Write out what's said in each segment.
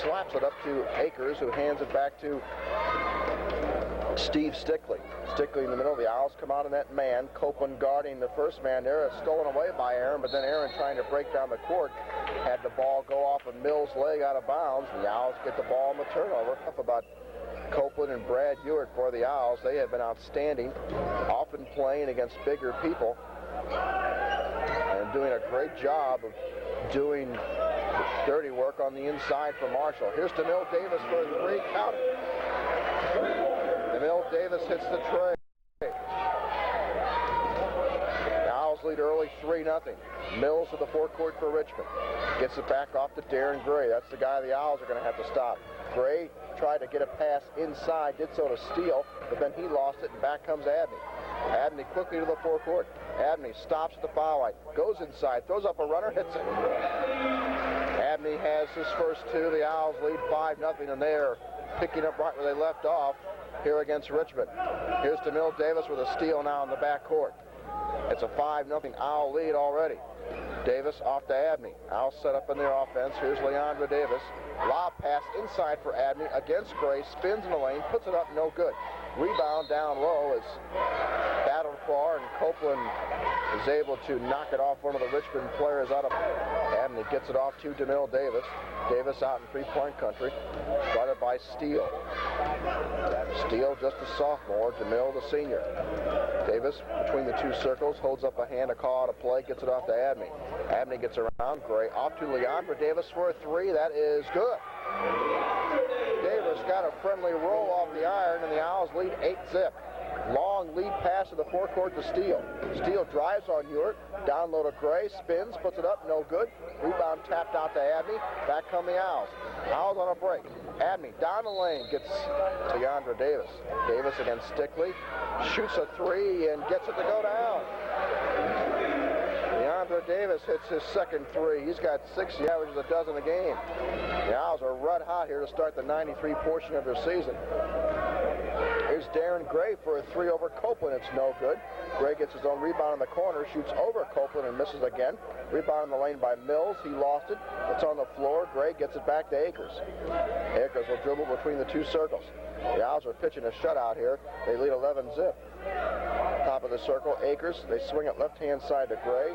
slaps it up to Akers, who hands it back to Steve Stickley. Stickley in the middle. The Owls come out in that man. Copeland guarding the first man there. It's stolen away by Aaron, but then Aaron, trying to break down the court, had the ball go off of Mills' leg out of bounds. The Owls get the ball on the turnover. Up about Copeland and Brad Ewart for the Owls. They have been outstanding, often playing against bigger people and doing a great job of doing dirty work on the inside for Marshall. Here's DeMille Davis for a three. Count it. DeMille Davis hits the tray. The Owls lead early 3-0. Mills to the forecourt for Richmond. Gets it back off to Darren Gray. That's the guy the Owls are going to have to stop. Gray tried to get a pass inside, did so to Steele, but then he lost it, and back comes Abney. Abney quickly to the forecourt. Abney stops at the foul line, goes inside, throws up a runner, hits it. Abney has his first two. The Owls lead 5-0, and they're picking up right where they left off here against Richmond. Here's DeMille Davis with a steal now in the backcourt. It's a 5-0 Owl lead already. Davis off to Abney. Owls set up in their offense. Here's Leandra Davis. Lob pass inside for Abney against Gray. Spins in the lane, puts it up, no good. Rebound down low is battled for, and Copeland is able to knock it off one of the Richmond players out of. Abney gets it off to DeMille Davis. Davis out in three-point country, guarded by Steele. Steele just a sophomore, DeMille the senior. Davis between the two circles, holds up a hand, a call out of play, gets it off to Abney. Abney gets around, Gray off to Leandra Davis for a three. That is good. Davis got a friendly roll off the iron, and the Owls lead 8-0. Long lead pass to the forecourt to Steele. Steele drives on Ewart, down low to Gray, spins, puts it up, no good. Rebound tapped out to Abney. Back come the Owls. Owls on a break. Abney down the lane, gets Leandra Davis. Davis against Stickley, shoots a three and gets it to go down. Leandra Davis hits his second three. He's got 6, he averages a dozen a game. The Owls are red hot here to start the 93 portion of their season. Here's Darren Gray for a three over Copeland. It's no good. Gray gets his own rebound in the corner, shoots over Copeland and misses again. Rebound in the lane by Mills. He lost it. It's on the floor. Gray gets it back to Akers. Akers will dribble between the two circles. The Owls are pitching a shutout here. They lead 11-0. Top of the circle, Akers. They swing it left-hand side to Gray.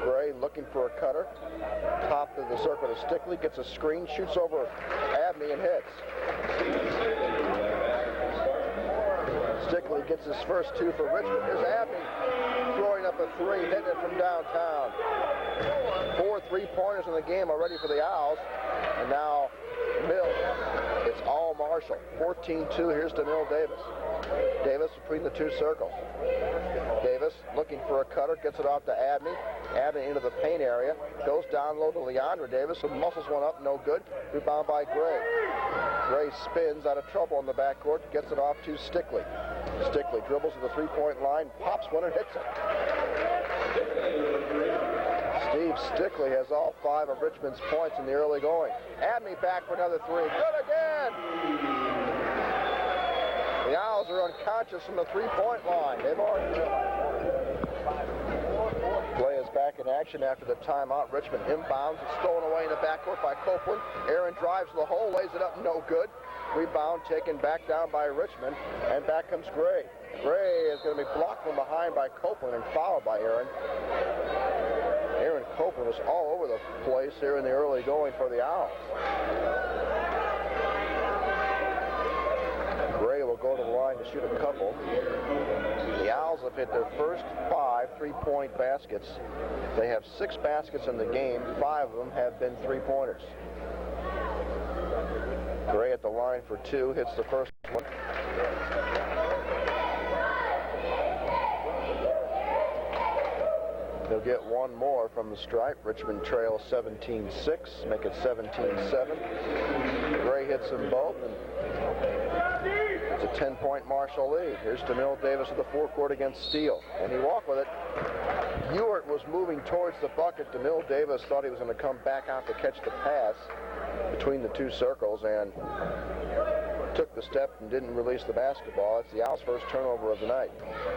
Gray looking for a cutter. Top of the circle to Stickley. Gets a screen, shoots over Abney and hits. Stickley gets his first two for Richmond. Here's Abney throwing up a three, hitting it from downtown. 4 3-pointers in the game already for the Owls. And now Mills. It's all Marshall. 14-2. Here's DeMille Davis. Davis between the two circles. Davis looking for a cutter, gets it off to Abney. Abney into the paint area. Goes down low to Leandra Davis, who muscles one up, no good. Rebound by Gray. Gray spins out of trouble in the backcourt, gets it off to Stickley. Stickley dribbles to the three-point line, pops one and hits it. Steve Stickley has all 5 of Richmond's points in the early going. Abney back for another three. Good again! The Owls are unconscious from the three-point line. They've already... Play is back in action after the timeout. Richmond inbounds. It's stolen away in the backcourt by Copeland. Aaron drives to the hole, lays it up, no good. Rebound taken back down by Richmond, and back comes Gray. Gray is going to be blocked from behind by Copeland and fouled by Aaron. Aaron Copeland was all over the place here in the early going for the Owls. Gray will go to the line to shoot a couple. The Owls have hit their first 5 3-point baskets. They have 6 baskets in the game. 5 of them have been 3-pointers. Gray at the line for 2, hits the first one. They'll get one more from the stripe. Richmond trails 17-6, make it 17-7. Gray hits them both, and it's a 10-point Marshall lead. Here's DeMille Davis at the forecourt against Steele, and he walked with it. Ewart was moving towards the bucket. DeMille Davis thought he was going to come back out to catch the pass between the two circles, and took the step and didn't release the basketball. That's the Owls' first turnover of the night.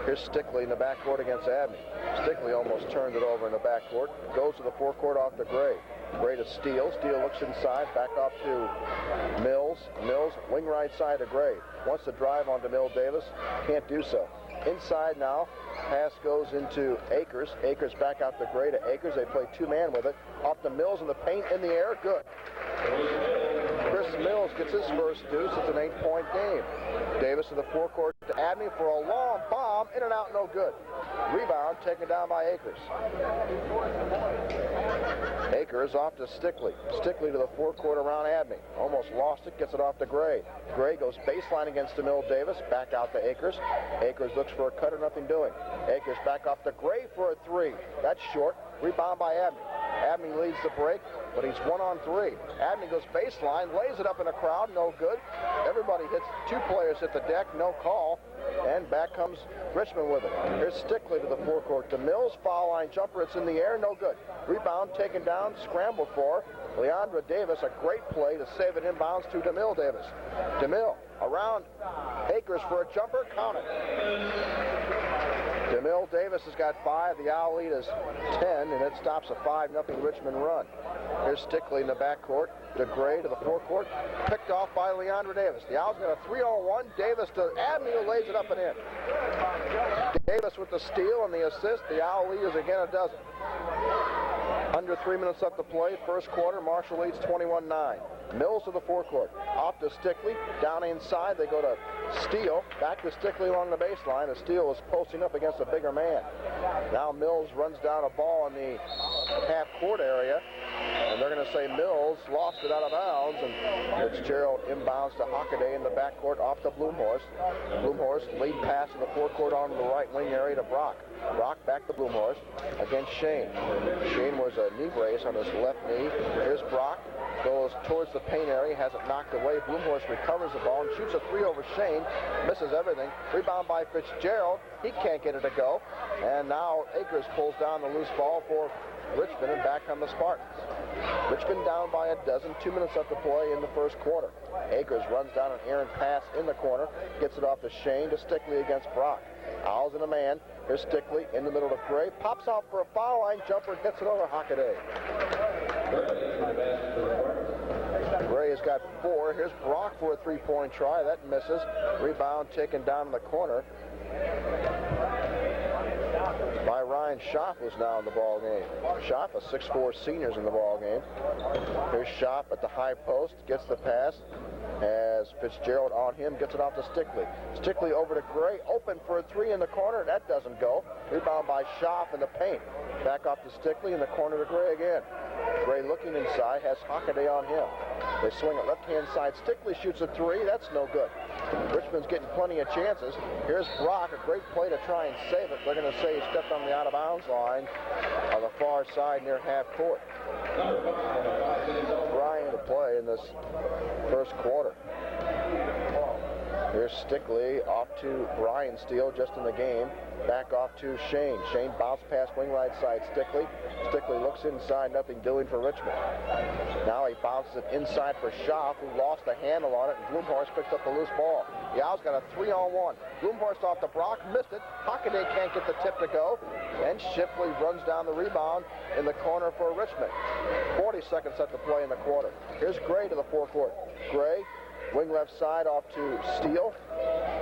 Here's Stickley in the backcourt against Abney. Stickley almost turned it over in the backcourt. Goes to the forecourt off to Gray. Gray to Steele. Steele looks inside, back off to Mills. Mills, wing right side to Gray. Wants to drive on DeMille Davis, can't do so. Inside now, pass goes into Akers. Akers back out to Gray to Akers. They play two-man with it. Off to Mills in the paint, in the air, good. Chris Mills gets his first deuce. It's an 8-point game. Davis to the forecourt to Abney for a long bomb. In and out, no good. Rebound taken down by Akers. Akers off to Stickley. Stickley to the forecourt around Abney. Almost lost it, gets it off to Gray. Gray goes baseline against DeMille Davis. Back out to Akers. Akers looks for a cutter, nothing doing. Akers back off to Gray for a three. That's short. Rebound by Abney. Abney leads the break, but he's 1-on-3. Abney goes baseline, lays it up in the crowd, no good. Everybody hits, two players hit the deck, no call. And back comes Richmond with it. Here's Stickley to the forecourt. To Mills, foul line jumper, it's in the air, no good. Rebound taken down, scrambled for Leandra Davis, a great play to save it inbounds to DeMille Davis. DeMille around Akers for a jumper, count it. DeMille Davis has got 5. The Owl lead is 10, and it stops a 5-0 Richmond run. Here's Stickley in the backcourt. To Gray to the forecourt. Picked off by Leandra Davis. The Owls got a 3-on-1. Davis to Abney, who lays it up and in. Davis with the steal and the assist. The Owl lead is again a dozen. Under 3 minutes left to play. First quarter, Marshall leads 21-9. Mills to the forecourt. Off to Stickley. Down inside, they go to Steele. Back to Stickley along the baseline. As Steele is posting up against a bigger man. Now Mills runs down a ball in the half-court area. And they're going to say Mills lost it out of bounds. And Fitzgerald inbounds to Hockaday in the backcourt off to Blumhorst. Blumhorst lead pass in the forecourt on the right wing area to Brock. Brock back to Blumhorst against Shane. Shane wears a knee brace on his left knee. Here's Brock. Goes towards the paint area, has it knocked away. Blumhorst recovers the ball and shoots a three over Shane. Misses everything. Rebound by Fitzgerald. He can't get it to go. And now Akers pulls down the loose ball for Richmond, and back on the Spartans. Richmond down by a dozen. 2 minutes left to play in the first quarter. Akers runs down an errant pass in the corner. Gets it off to Shane to Stickley against Brock. Owls in a man. Here's Stickley in the middle to Gray. Pops out for a foul line jumper and hits it over Hockaday. Gray has got 4. Here's Brock for a three-point try. That misses. Rebound taken down in the corner by Ryan Schaff, who's now in the ball game. Schaff, a 6'4" senior, is in the ball game. Here's Schaff at the high post, gets the pass. As Fitzgerald on him, gets it off to Stickley. Stickley over to Gray, open for a three in the corner. That doesn't go. Rebound by Schaff in the paint. Back off to Stickley in the corner to Gray again. Gray looking inside, has Hockaday on him. They swing it left-hand side. Stickley shoots a three. That's no good. Richmond's getting plenty of chances. Here's Brock, a great play to try and save it. They're going to say he stepped on the out-of-bounds line on the far side near half court. Brian to play in this first quarter. Here's Stickley off to Brian Steele just in the game. Back off to Shane. Shane bounced past wing right side Stickley. Stickley looks inside, nothing doing for Richmond. Now he bounces it inside for Schaff, who lost the handle on it, and Blumhorst picks up the loose ball. The Owls got a 3-on-1. Blumhorst off to Brock, missed it. Hockaday can't get the tip to go, and Shipley runs down the rebound in the corner for Richmond. 40 seconds left to play in the quarter. Here's Gray to the forecourt. Gray, wing left side off to Steele.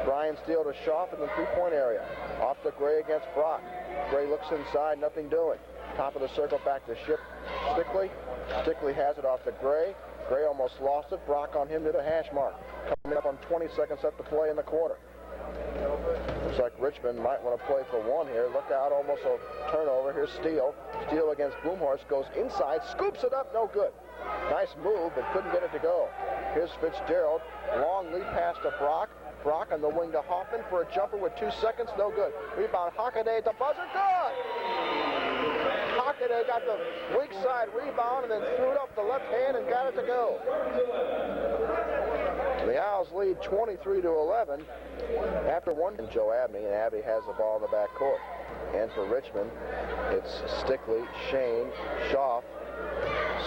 Brian Steele to Schaff in the three-point area. Off to Gray against Brock. Gray looks inside, nothing doing. Top of the circle back to Stickley. Stickley has it off to Gray. Gray almost lost it. Brock on him to the hash mark. Coming up on 20 seconds left to play in the quarter. Looks like Richmond might want to play for one here. Look out, almost a turnover. Here's Steele. Steele against Blumhorst, goes inside, scoops it up, no good. Nice move, but couldn't get it to go. Here's Fitzgerald. Long lead pass to Brock. Brock on the wing to Hoffman for a jumper with 2 seconds, no good. Rebound, Hockaday at the buzzer, good! Hockaday got the weak side rebound and then threw it up the left hand and got it to go. The Owls lead 23-11 after one. And Joe Abney, and Abney has the ball in the back court. And for Richmond, it's Stickley, Shane, Schaff,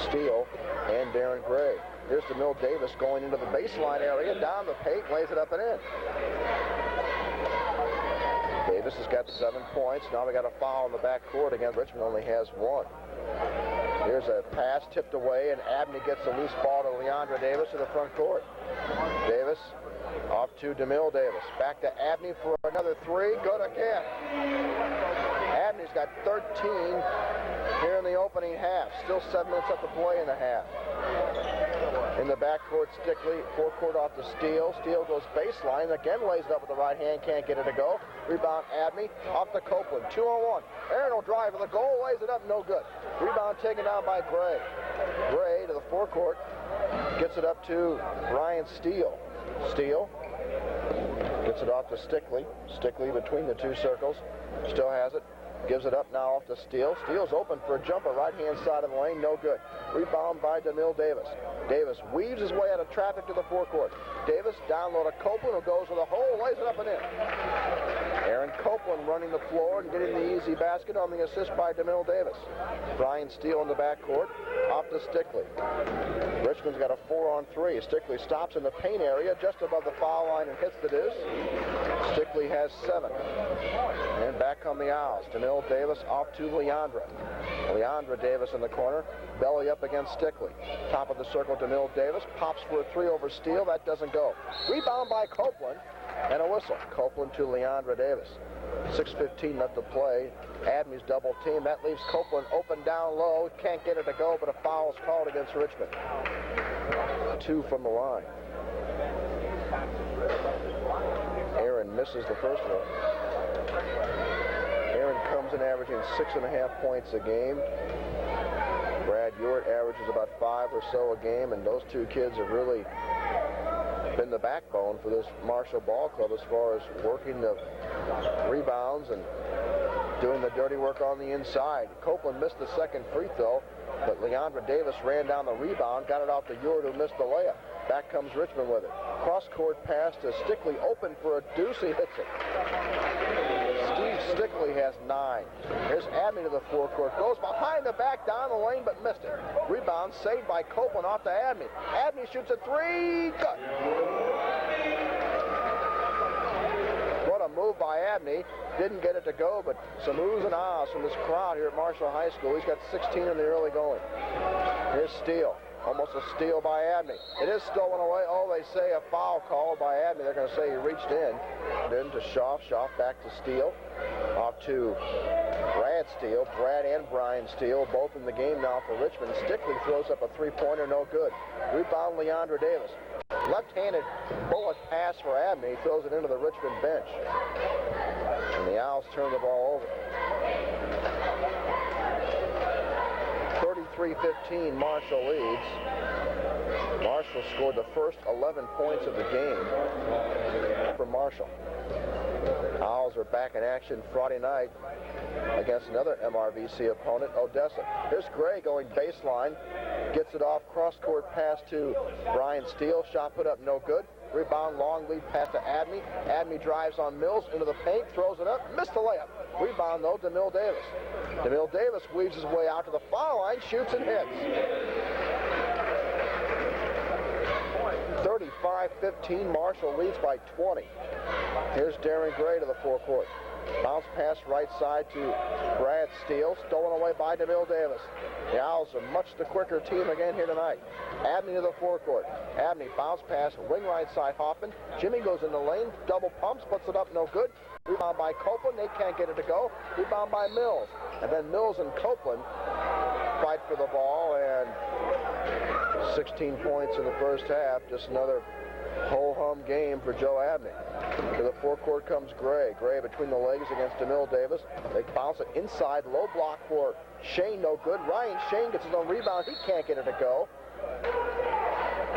Steele, and Darren Gray. Here's DeMille Davis going into the baseline area, down the paint, lays it up and in. Davis has got 7 points. Now we got a foul in the back court against Richmond, only has 1. Here's a pass tipped away, and Abney gets the loose ball to Leandra Davis to the front court. Davis off to DeMille Davis. Back to Abney for another three. Good again. Abney's got 13 here in the opening half. Still 7 minutes up to play in the half. In the backcourt, Stickley, forecourt off to Steele. Steele goes baseline, again lays it up with the right hand, can't get it to go. Rebound, Abney, off to Copeland, 2-on-1. Aaron will drive to the goal, lays it up, no good. Rebound taken down by Gray. Gray to the forecourt, gets it up to Ryan Steele. Steele gets it off to Stickley. Stickley between the two circles, still has it. Gives it up now off to Steele. Steele's open for a jumper, right-hand side of the lane, no good. Rebound by DeMille Davis. Davis weaves his way out of traffic to the forecourt. Davis down low to Copeland, who goes to the hole, lays it up and in. Aaron Copeland running the floor and getting the easy basket on the assist by DeMille Davis. Brian Steele in the backcourt, off to Stickley. Richmond's got a 4-on-3. Stickley stops in the paint area just above the foul line and hits the deuce. Stickley has 7. And back come the Owls. DeMille Davis off to Leandra. Leandra Davis in the corner, belly up against Stickley. Top of the circle, DeMille Davis pops for a 3 over Steele. That doesn't go. Rebound by Copeland, and a whistle. Copeland to Leandra Davis. 6:15 left to play. Abney's double team. That leaves Copeland open down low. Can't get it to go, but a foul is called against Richmond. 2 from the line. Aaron misses the first one. Aaron comes in averaging 6.5 points a game. Brad Ewart averages about 5 or so a game, and those two kids have really been the backbone for this Marshall Ball Club as far as working the rebounds and doing the dirty work on the inside. Copeland missed the second free throw, but Leandra Davis ran down the rebound, got it off to Ewart, who missed the layup. Back comes Richmond with it. Cross-court pass to Stickley, open for a deuce, he hits it. Steve Stickley has 9. Here's Abney to the forecourt, goes behind the back down the lane, but missed it. Rebound saved by Copeland off to Abney. Abney shoots a 3, good. What a move by Abney. Didn't get it to go, but some oohs and ahs from this crowd here at Marshall High School. He's got 16 in the early going. Here's Steele. Almost a steal by Abney. It is stolen away. Oh, they say a foul called by Abney. They're going to say he reached in. Then to Schaaf. Schaaf back to Steele. Off to Brad Steele. Brad and Brian Steele both in the game now for Richmond. Stickley throws up a 3-pointer, no good. Rebound Leandra Davis. Left-handed bullet pass for Abney. He throws it into the Richmond bench. And the Owls turn the ball over. 33-15, Marshall leads. Marshall scored the first 11 points of the game for Marshall. Owls are back in action Friday night against another MRVC opponent, Odessa. Here's Gray going baseline, gets it off, cross-court pass to Brian Steele. Shot put up, no good. Rebound, long lead pass to Abney. Abney drives on Mills into the paint, throws it up, missed the layup. Rebound, though, DeMille Davis. DeMille Davis weaves his way out to the foul line, shoots and hits. 35-15, Marshall leads by 20. Here's Darren Gray to the forecourt. Bounce pass right side to Brad Steele, stolen away by DeMille Davis. The Owls are much the quicker team again here tonight. Abney to the forecourt. Abney bounce pass, wing right side Hoffman. Jimmy goes in the lane, double pumps, puts it up, no good. Rebound by Copeland, they can't get it to go. Rebound by Mills. And then Mills and Copeland fight for the ball, and 16 points in the first half. Just another ho-hum game for Joe Abney. To the forecourt comes Gray. Gray between the legs against DeMille Davis. They bounce it inside, low block for Shane, no good. Ryan Shane gets his own rebound. He can't get it to go.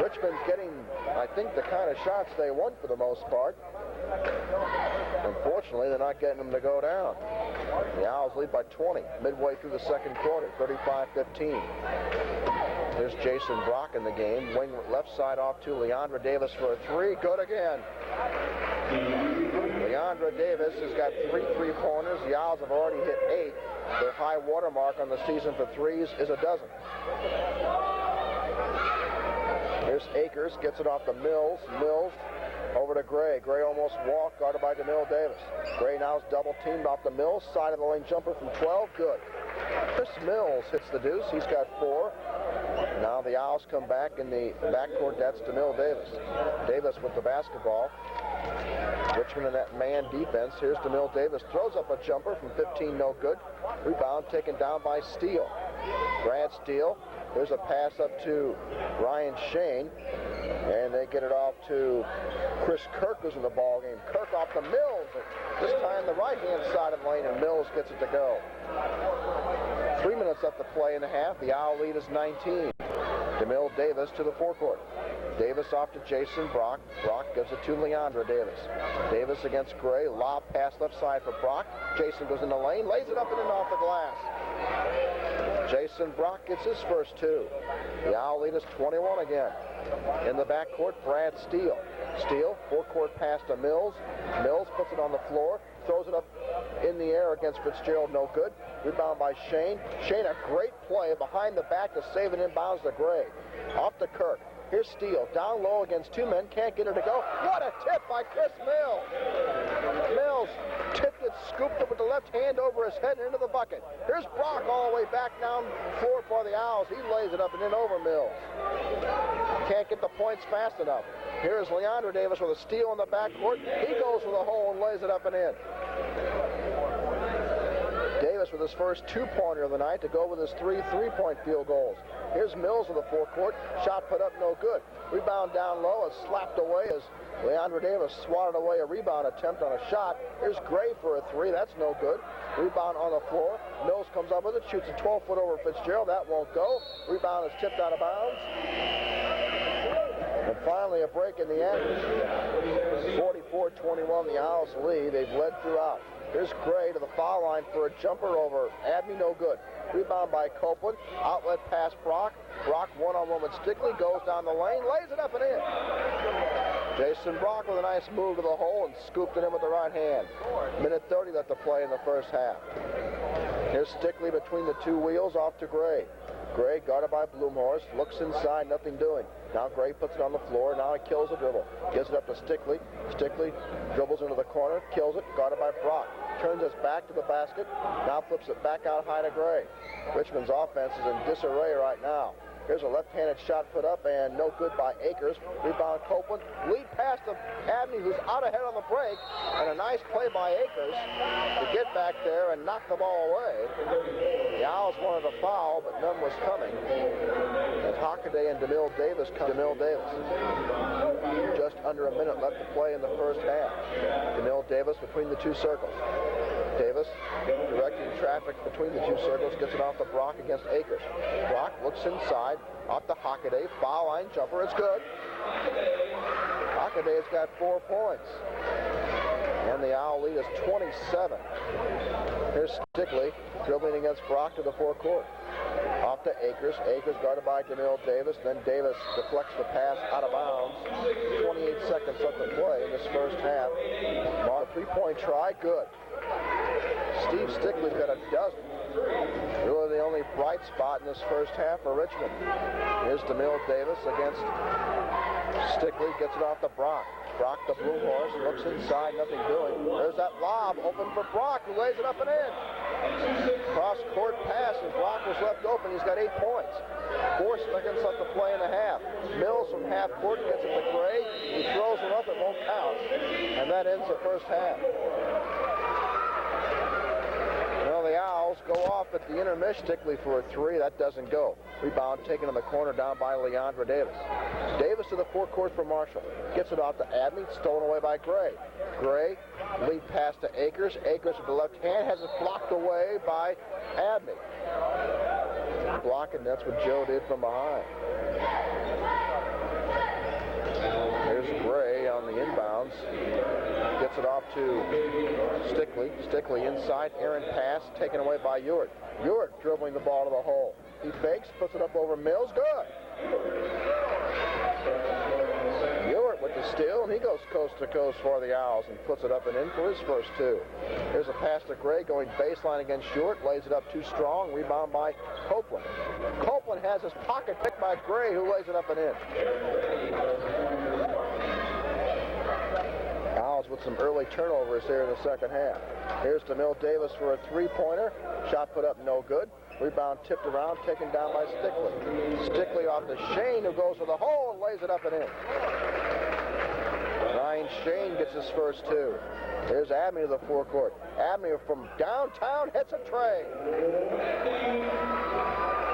Richmond's getting, I think, the kind of shots they want for the most part. Unfortunately, they're not getting them to go down. The Owls lead by 20 midway through the second quarter, 35-15. There's Jason Brock in the game. Wing left side off to Leandra Davis for a 3. Good again. Leandra Davis has got 3 3-pointers. The Owls have already hit 8. Their high water mark on the season for threes is a dozen. Here's Akers, gets it off to Mills. Mills over to Gray. Gray almost walked, guarded by DeMille Davis. Gray now is double teamed off the Mills side of the lane jumper from 12. Good. Chris Mills hits the deuce. He's got 4. Now the Owls come back in the backcourt. That's DeMille Davis. Davis with the basketball. Richmond in that man defense. Here's DeMille Davis. Throws up a jumper from 15, no good. Rebound taken down by Steele. Brad Steele. There's a pass up to Ryan Shane. And they get it off to Chris Kirk, who's in the ball game. Kirk off to Mills. This time the right-hand side of the lane, and Mills gets it to go. 3 minutes left to play in the half. The Owl lead is 19. DeMille Davis to the forecourt. Davis off to Jason Brock. Brock gives it to Leandra Davis. Davis against Gray. Lob pass left side for Brock. Jason goes in the lane, lays it up and in off the glass. Jason Brock gets his first 2. The Owl lead is 21 again. In the backcourt, Brad Steele. Steele, forecourt pass to Mills. Mills puts it on the floor, throws it up in the air against Fitzgerald, no good. Rebound by Shane. Shane, a great play behind the back to save it inbounds to Gray. Off to Kirk. Here's Steele, down low against 2 men, can't get her to go. What a tip by Chris Mills! Mills tipped it, scooped it with the left hand over his head and into the bucket. Here's Brock all the way back down floor for the Owls. He lays it up and in over Mills. Can't get the points fast enough. Here's Leandra Davis with a steal in the backcourt. He goes for the hole and lays it up and in. Davis with his first 2-pointer of the night to go with his 3 3-point field goals. Here's Mills in the forecourt. Shot put up, no good. Rebound down low is slapped away as Leandra Davis swatted away a rebound attempt on a shot. Here's Gray for a 3. That's no good. Rebound on the floor. Mills comes up with it, shoots a 12-foot over Fitzgerald. That won't go. Rebound is tipped out of bounds. And finally, a break in the end. 44-21, the Owls lead. They've led throughout. Here's Gray to the foul line for a jumper over Abney, no good. Rebound by Copeland. Outlet pass Brock. Brock one-on-one with Stickley. Goes down the lane. Lays it up and in. Jason Brock with a nice move to the hole and scooped it in with the right hand. Minute 30 left to play in the first half. Here's Stickley between the 2 wheels off to Gray. Gray guarded by Blumhorst. Looks inside, nothing doing. Now Gray puts it on the floor. Now he kills the dribble. Gives it up to Stickley. Stickley dribbles into the corner. Kills it. Guarded by Brock. Turns his back to the basket. Now flips it back out high to Gray. Richmond's offense is in disarray right now. Here's a left-handed shot put up and no good by Akers. Rebound Copeland. Lead pass to Abney, who's out ahead on the break. And a nice play by Akers to get back there and knock the ball away. The Owls wanted a foul, but none was coming. And Hockaday and DeMille Davis come. DeMille Davis. Just under a minute left to play in the first half. DeMille Davis between the 2 circles. Davis directing traffic between the 2 circles, gets it off to Brock against Akers. Brock looks inside, off to Hockaday, foul line jumper, it's good. Hockaday's got 4 points. And the Owl lead is 27. Here's Stickley dribbling against Brock to the forecourt. Off to Akers. Akers guarded by DeMille Davis. Then Davis deflects the pass out of bounds. 28 seconds left to play in this first half. A 3-point try, good. Steve Stickley's got a dozen. Really the only bright spot in this first half for Richmond. Here's DeMille Davis against Stickley. Gets it off to Brock. Brock the Blue Horse. Looks inside, nothing doing. There's that lob open for Brock, who lays it up and in. Cross-court pass, and Brock was left open. He's got 8 points. 4 seconds left to play in the half. Mills from half court gets it to Gray. He throws one up, it won't count. And that ends the first half. Well, the Owls go off at the intermission. Stickley for a 3. That doesn't go. Rebound taken in the corner down by Leandra Davis. Davis to the forecourt for Marshall. Gets it off to Abney. Stolen away by Gray. Gray, lead pass to Akers. Akers with the left hand has it blocked away by Abney. Blocking, that's what Joe did from behind. There's Gray on the inbounds. Gets it off to Stickley. Stickley inside, errant pass, taken away by Ewart. Ewart dribbling the ball to the hole. He fakes, puts it up over Mills, good. Ewart with the steal, and he goes coast to coast for the Owls and puts it up and in for his first 2. Here's a pass to Gray going baseline against Ewart, lays it up too strong, rebound by Copeland. Copeland has his pocket picked by Gray, who lays it up and in. Owls with with some early turnovers here in the second half. Here's DeMille Davis for a three-pointer. Shot put up no good. Rebound tipped around, taken down by Stickley. Stickley off to Shane, who goes to the hole and lays it up and in. Ryan Shane gets his first two. Here's Abney to the forecourt. Abney from downtown hits a tray.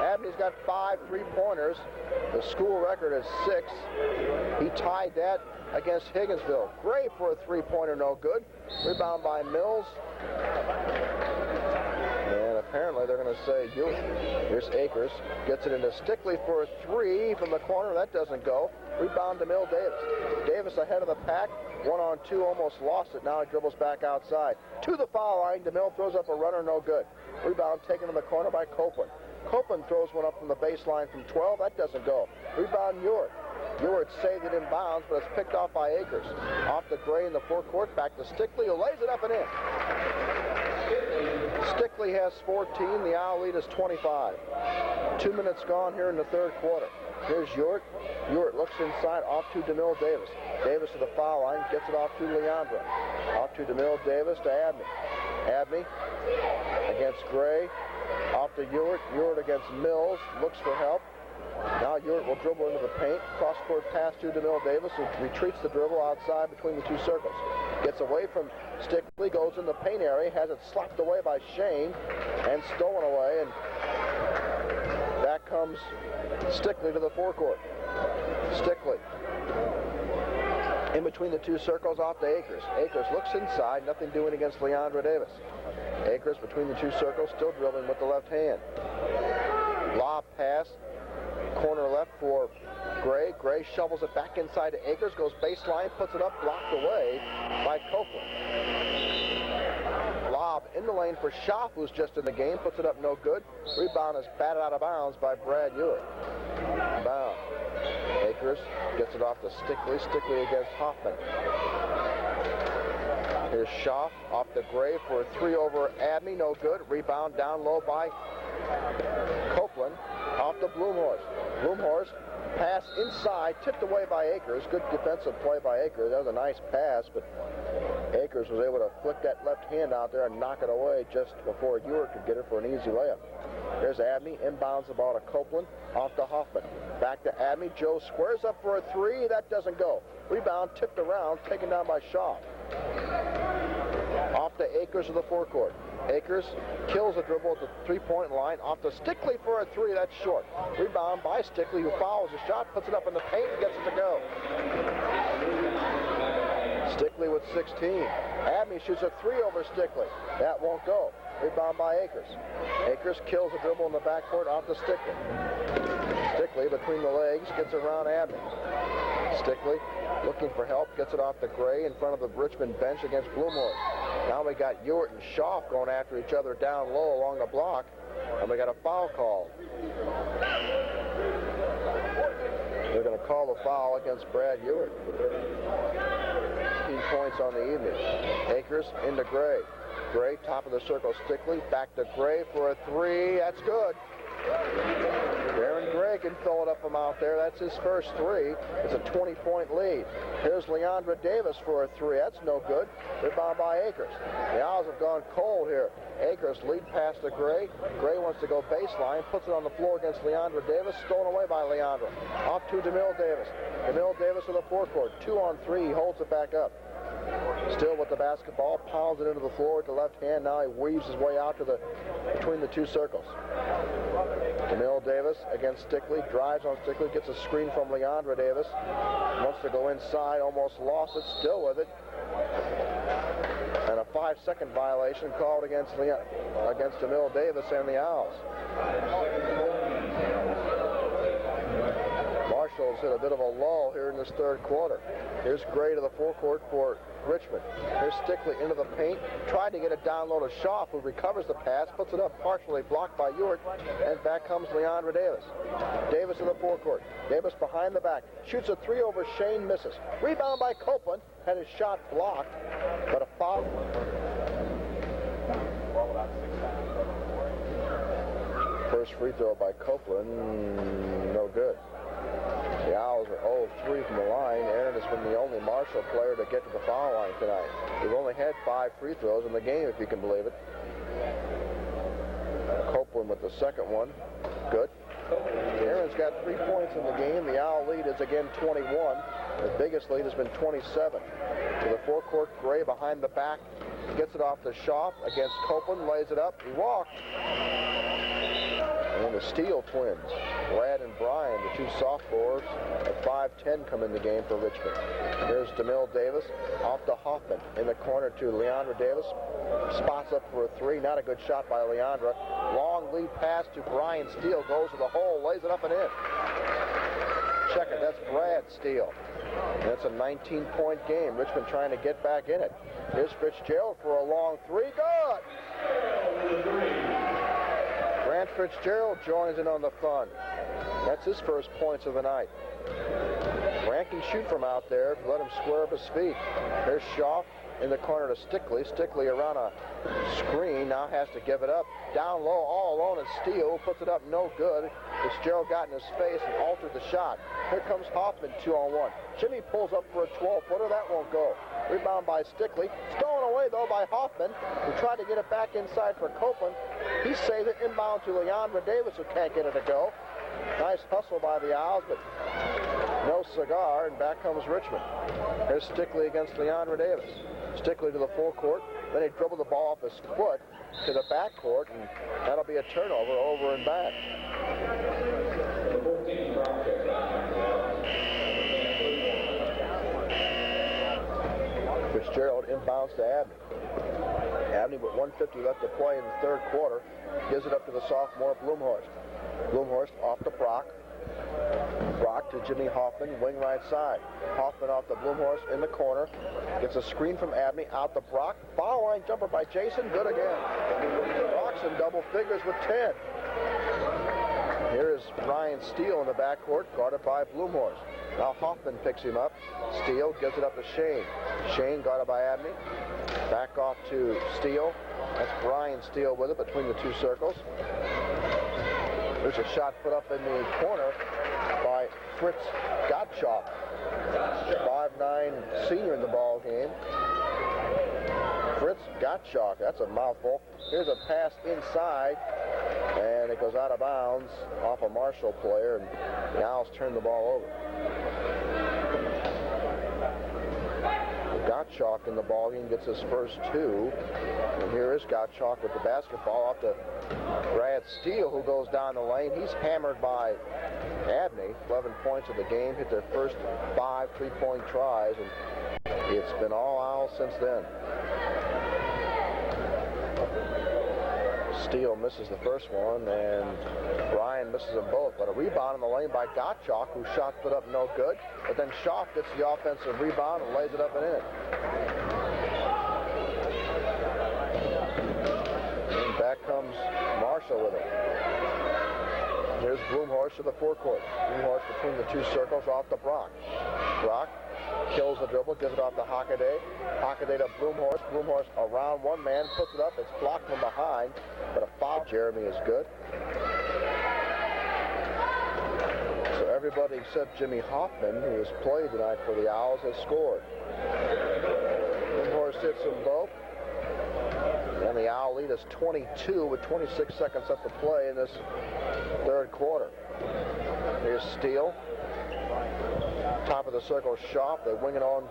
Abney's got 5 three-pointers. The school record is 6. He tied that against Higginsville. Gray for a three-pointer, no good. Rebound by Mills. And apparently they're going to say, here's Akers. Gets it into Stickley for a three from the corner. That doesn't go. Rebound to DeMille Davis. Davis ahead of the pack. 1-on-2, almost lost it. Now he dribbles back outside. To the foul line. DeMille throws up a runner, no good. Rebound taken in the corner by Copeland. Copeland throws one up from the baseline from 12. That doesn't go. Rebound Ewart. Ewart saved it in bounds, but it's picked off by Akers. Off to Gray in the forecourt. Back to Stickley, who lays it up and in. Stickley has 14. The Owl lead is 25. 2 minutes gone here in the third quarter. Here's Ewart. Ewart looks inside, off to DeMille Davis. Davis to the foul line, gets it off to Leandra. Off to DeMille Davis to Abney. Abney against Gray. Off to Ewart. Ewart against Mills. Looks for help. Now Ewart will dribble into the paint. Cross-court pass to DeMille Davis, who retreats the dribble outside between the two circles. Gets away from Stickley, goes in the paint area, has it slapped away by Shane, and stolen away, and back comes Stickley to the forecourt. Stickley in between the two circles, off to Akers. Akers looks inside, nothing doing against Leandra Davis. Akers between the two circles, still dribbling with the left hand. Lob pass, corner left for Gray. Gray shovels it back inside to Akers, goes baseline, puts it up, blocked away by Copeland. Lob in the lane for Schaff, who's just in the game, puts it up no good. Rebound is batted out of bounds by Brad Ewart. Bound. Akers gets it off to Stickley. Stickley against Hoffman. Here's Schaff off to Gray for a three over Abney, no good. Rebound down low by Copeland. Off to Bloomhorst. Bloomhorst pass inside, tipped away by Akers. Good defensive play by Akers. That was a nice pass, but Akers was able to flick that left hand out there and knock it away just before Ewart could get it for an easy layup. There's Abney, inbounds the ball to Copeland, off to Hoffman. Back to Abney. Joe squares up for a three. That doesn't go. Rebound tipped around, taken down by Shaw. Off to Akers of the forecourt. Akers kills a dribble at the three-point line. Off to Stickley for a three. That's short. Rebound by Stickley, who fouls the shot, puts it up in the paint, and gets it to go. Stickley with 16. Abney shoots a three over Stickley. That won't go. Rebound by Akers. Akers kills a dribble in the backcourt, off to Stickley. Stickley between the legs gets around Abney. Stickley looking for help, gets it off to Gray in front of the Richmond bench against Bloomhorst. Now we got Ewart and Schaff going after each other down low along the block, and we got a foul call. They're going to call the foul against Brad Ewart. 15 points on the evening. Akers into Gray. Gray, top of the circle, Stickley, back to Gray for a three. That's good. Darren Gray can fill it up from out there. That's his first three. It's a 20-point lead. Here's Leandra Davis for a three. That's no good. Rebound by Akers. The Owls have gone cold here. Akers lead pass to Gray. Gray wants to go baseline, puts it on the floor against Leandra Davis. Stolen away by Leandra. Off to DeMille Davis. DeMille Davis with a forecourt. 2-on-3. He holds it back up. Still with the basketball, pounds it into the floor with the left hand. Now he weaves his way out to between the two circles. DeMille Davis against Stickley, drives on Stickley, gets a screen from Leandra Davis. Wants to go inside, almost lost it, still with it. And a 5-second violation called against DeMille Davis and the Owls. Marshall's hit a bit of a lull here in this third quarter. Here's Gray to the forecourt for Richmond. Here's Stickley into the paint. Tried to get it down low to Schaff, who recovers the pass, puts it up partially blocked by Ewart, and back comes Leandra Davis. Davis in the forecourt. Davis behind the back. Shoots a three over Shane, misses. Rebound by Copeland. Had his shot blocked, but a foul. First free throw by Copeland, no good. The The Owls are 0-3 from the line. Aaron has been the only Marshall player to get to the foul line tonight. We've only had 5 free throws in the game, if you can believe it. Copeland with the second one. Good. Aaron's got 3 points in the game. The Owl lead is again 21. The biggest lead has been 27. To the forecourt, Gray behind the back. Gets it off the Schaaf against Copeland. Lays it up. He walked. And the Steele twins, Brad and Brian, the two sophomores at 5'10", come in the game for Richmond. Here's DeMille Davis off to Hoffman. In the corner to Leandra Davis. Spots up for a 3. Not a good shot by Leandra. Long lead pass to Brian Steele. Goes to the hole. Lays it up and in. Check it. That's Brad Steele. And it's a 19-point game. Richmond trying to get back in it. Here's Fitzgerald for a long 3. Good! Grant Fitzgerald joins in on the fun. That's his first points of the night. Grant can shoot from out there. Let him square up his feet. Here's Schaaf in the corner to Stickley. Stickley around a screen. Now has to give it up. Down low, all alone, and Steele puts it up. No good. Fitzgerald got in his face and altered the shot. Here comes Hoffman 2-on-1. Jimmy pulls up for a 12-footer. That won't go. Rebound by Stickley. Stolen away, though, by Hoffman, who tried to get it back inside for Copeland. He saves it inbound to Leandra Davis, who can't get it to go. Nice hustle by the Owls, but no cigar, and back comes Richmond. Here's Stickley against Leandra Davis. Stickley to the full court. Then he dribbled the ball off his foot to the backcourt, and that'll be a turnover over and back. Fitzgerald inbounds to Abney. Abney with 1:50 left to play in the third quarter. Gives it up to the sophomore Blumhorst. Blumhorst off to Brock. Brock to Jimmy Hoffman, wing right side. Hoffman off to Blumhorst in the corner. Gets a screen from Abney, out to Brock. Foul line jumper by Jason, good again. Brock's in double figures with 10. Here is Brian Steele in the backcourt, guarded by Blumhorst. Now Hoffman picks him up. Steele gives it up to Shane. Shane guarded by Abney. Back off to Steele. That's Brian Steele with it between the two circles. There's a shot put up in the corner by Fritz Gottschalk. 5'9" senior in the ball game. Fritz Gottschalk, that's a mouthful. Here's a pass inside, and it goes out of bounds off a Marshall player, and the Owls turn the ball over. Gottschalk in the ball game gets his first 2. And here is Gottschalk with the basketball off to Brad Steele, who goes down the lane. He's hammered by Abney. 11 points of the game. Hit their first 5 3-point tries, and it's been all Owls since then. Steele misses the first one, and Brian misses them both. But a rebound in the lane by Gottschalk, who shot put up no good. But then Schaaf gets the offensive rebound and lays it up and in. And back comes Marshall with it. Here's Blumhorst to the forecourt. Blumhorst between the two circles off to Brock. Brock kills the dribble, gives it off to Hockaday. Hockaday to Blumhorst. Blumhorst around one man, puts it up. It's blocked from behind, but a foul. Jeremy is good. So everybody except Jimmy Hoffman, who has played tonight for the Owls, has scored. Blumhorst hits them both. And the Owl lead is 22 with 26 seconds left to play in this third quarter. Here's Steele. Top of the circle, Schaaf. They wing it on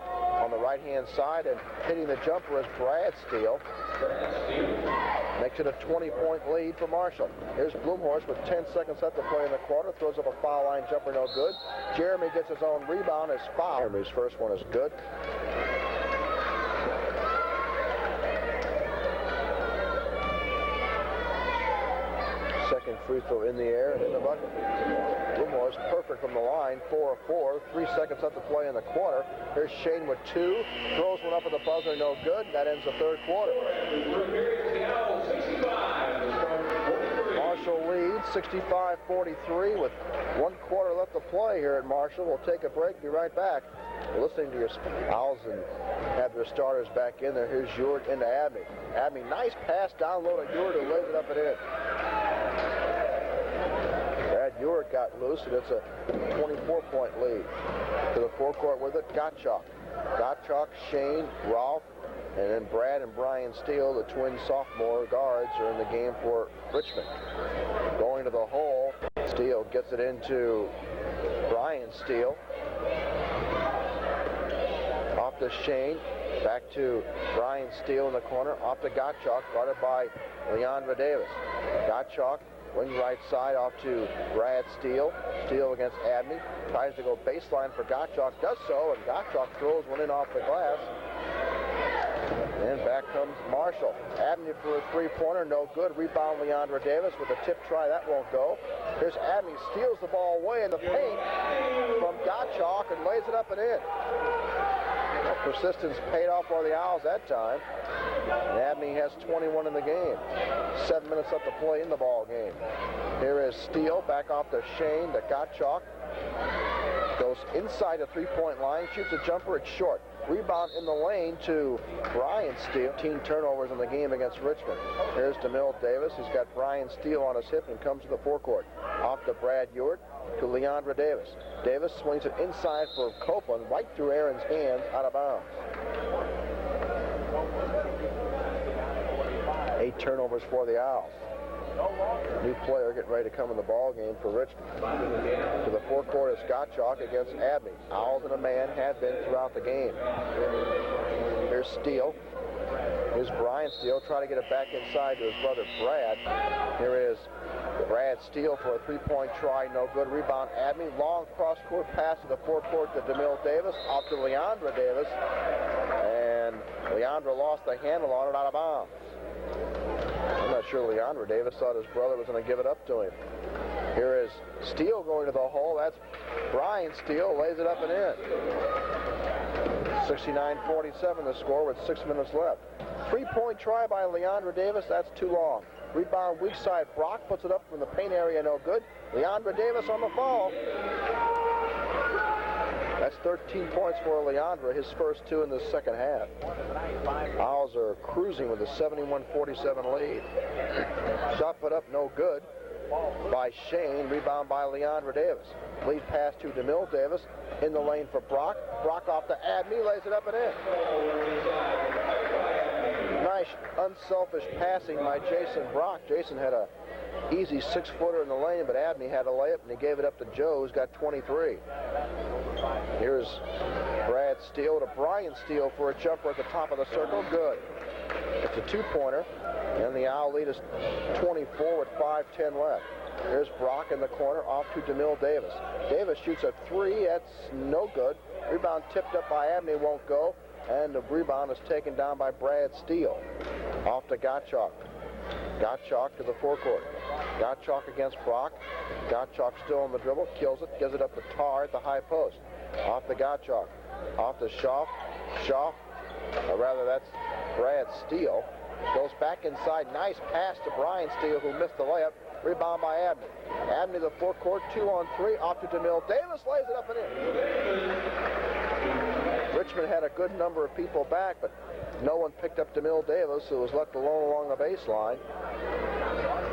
the right-hand side, and hitting the jumper is Brad Steele. Makes it a 20-point lead for Marshall. Here's Blumhorst with 10 seconds left to play in the quarter. Throws up a foul line jumper, no good. Jeremy gets his own rebound as foul. Jeremy's first one is good. Second free throw in the air and in the bucket. Blumhorst perfect from the line, 4 of 4. 3 seconds left to play in the quarter. Here's Shane with 2. Throws one up at the buzzer, no good. That ends the third quarter. Marshall leads 65-43 with 1 quarter left to play here at Marshall. We'll take a break, be right back. We're listening to your Owls and have their starters back in there. Here's Ewart into Abney. Abney, nice pass down low to Ewart, who lays it up and in. Brad Ewart got loose, and it's a 24-point lead. To the forecourt with it, Gottschalk. Gottschalk, Shane, Rolfe, and then Brad and Brian Steele, the twin sophomore guards, are in the game for Richmond. Going to the hole, Steele gets it into Brian Steele. Off to Shane, back to Brian Steele in the corner, off to Gottschalk, guarded by Leandra Davis. Gottschalk, wing right side, off to Brad Steele. Steele against Abney, tries to go baseline for Gottschalk, does so, and Gottschalk throws one in off the glass. And back comes Marshall. Abney for a three-pointer, no good. Rebound Leandra Davis with a tip try, that won't go. Here's Abney, steals the ball away in the paint from Gottschalk and lays it up and in. Well, persistence paid off for the Owls that time. And Abney has 21 in the game. 7 minutes left to play in the ball game. Here is Steele, back off to Shane, to Gottschalk. Goes inside the three-point line, shoots a jumper, it's short. Rebound in the lane to Brian Steele. 15 turnovers in the game against Richmond. Here's DeMille Davis. He's got Brian Steele on his hip and comes to the forecourt. Off to Brad Ewart, to Leandra Davis. Davis swings it inside for Copeland, right through Aaron's hands, out of bounds. 8 turnovers for the Owls. New player getting ready to come in the ball game for Richmond. To the forecourt is Gottschalk against Abney. Owls and a man have been throughout the game. Here's Steele. Here's Brian Steele trying to get it back inside to his brother Brad. Here is Brad Steele for a three-point try, no good. Rebound Abney. Long cross-court pass to the forecourt to DeMille Davis. Out to Leandra Davis. And Leandra lost the handle on it, out of bounds. I'm not sure Leandra Davis thought his brother was going to give it up to him. Here is Steele going to the hole. That's Brian Steele, lays it up and in. 69-47 the score with 6 minutes left. Three-point try by Leandra Davis, that's too long. Rebound weak side, Brock puts it up from the paint area, no good. Leandra Davis on the foul. That's 13 points for Leandra, his first 2 in the second half. Owls are cruising with a 71-47 lead. Shot put up, no good by Shane. Rebound by Leandra Davis. Lead pass to DeMille Davis. In the lane for Brock. Brock off to Abney, lays it up and in. Nice, unselfish passing by Jason Brock. Jason had a easy 6-footer in the lane, but Abney had a layup, and he gave it up to Joe, who's got 23. Here's Brad Steele to Brian Steele for a jumper at the top of the circle. Good. It's a 2-pointer, and the Owl lead is 24 with 5:10 left. Here's Brock in the corner, off to DeMille Davis. Davis shoots a 3, that's no good. Rebound tipped up by Abney, won't go, and the rebound is taken down by Brad Steele. Off to Gottschalk. Gottschalk to the forecourt. Gottschalk against Brock. Gottschalk still on the dribble, kills it, gives it up to Tarr at the high post. Off to Gottschalk. Off to Schaaf. Schaaf, or rather that's Brad Steele. Goes back inside, nice pass to Brian Steele, who missed the layup. Rebound by Abney. Abney to the forecourt, 2-on-3, off to DeMille Davis, lays it up and in. Richmond had a good number of people back, but no one picked up DeMille Davis, who was left alone along the baseline.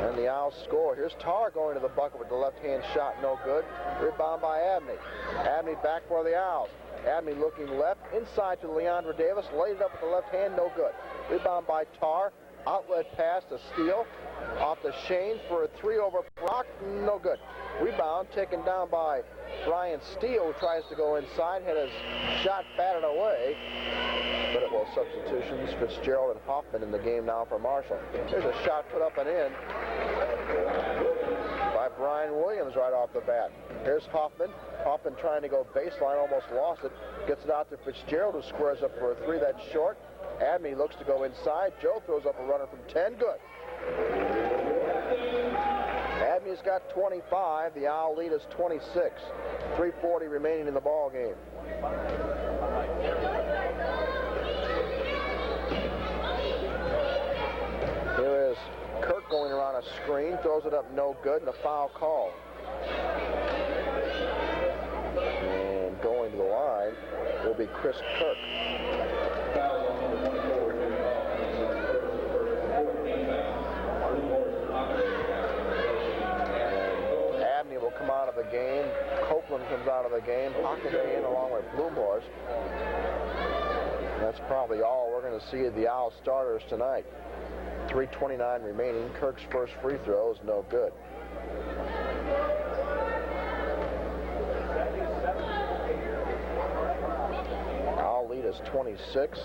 And the Owls score. Here's Tarr going to the bucket with the left-hand shot, no good. Rebound by Abney. Abney back for the Owls. Abney looking left, inside to Leandra Davis, laid it up with the left hand, no good. Rebound by Tarr. Outlet pass to Steele. Off to Shane for a 3 over Brock, no good. Rebound taken down by Brian Steele, who tries to go inside, had his shot batted away. But it will substitutions. Fitzgerald and Hoffman in the game now for Marshall. There's a shot put up and in by Brian Williams right off the bat. Here's Hoffman. Hoffman trying to go baseline, almost lost it. Gets it out to Fitzgerald, who squares up for a 3. That's short. Abney looks to go inside. Joe throws up a runner from 10. Good. Abney's got 25. The Owl lead is 26. 3:40 remaining in the ball game. Here is Kirk going around a screen, throws it up, no good, and a foul call. And going to the line will be Chris Kirk. game. Copeland comes out of the game. Hockaday in along with Blumhorst. That's probably all we're going to see of the Owls starters tonight. 3:29 remaining. Kirk's first free throw is no good. Owl lead is 26.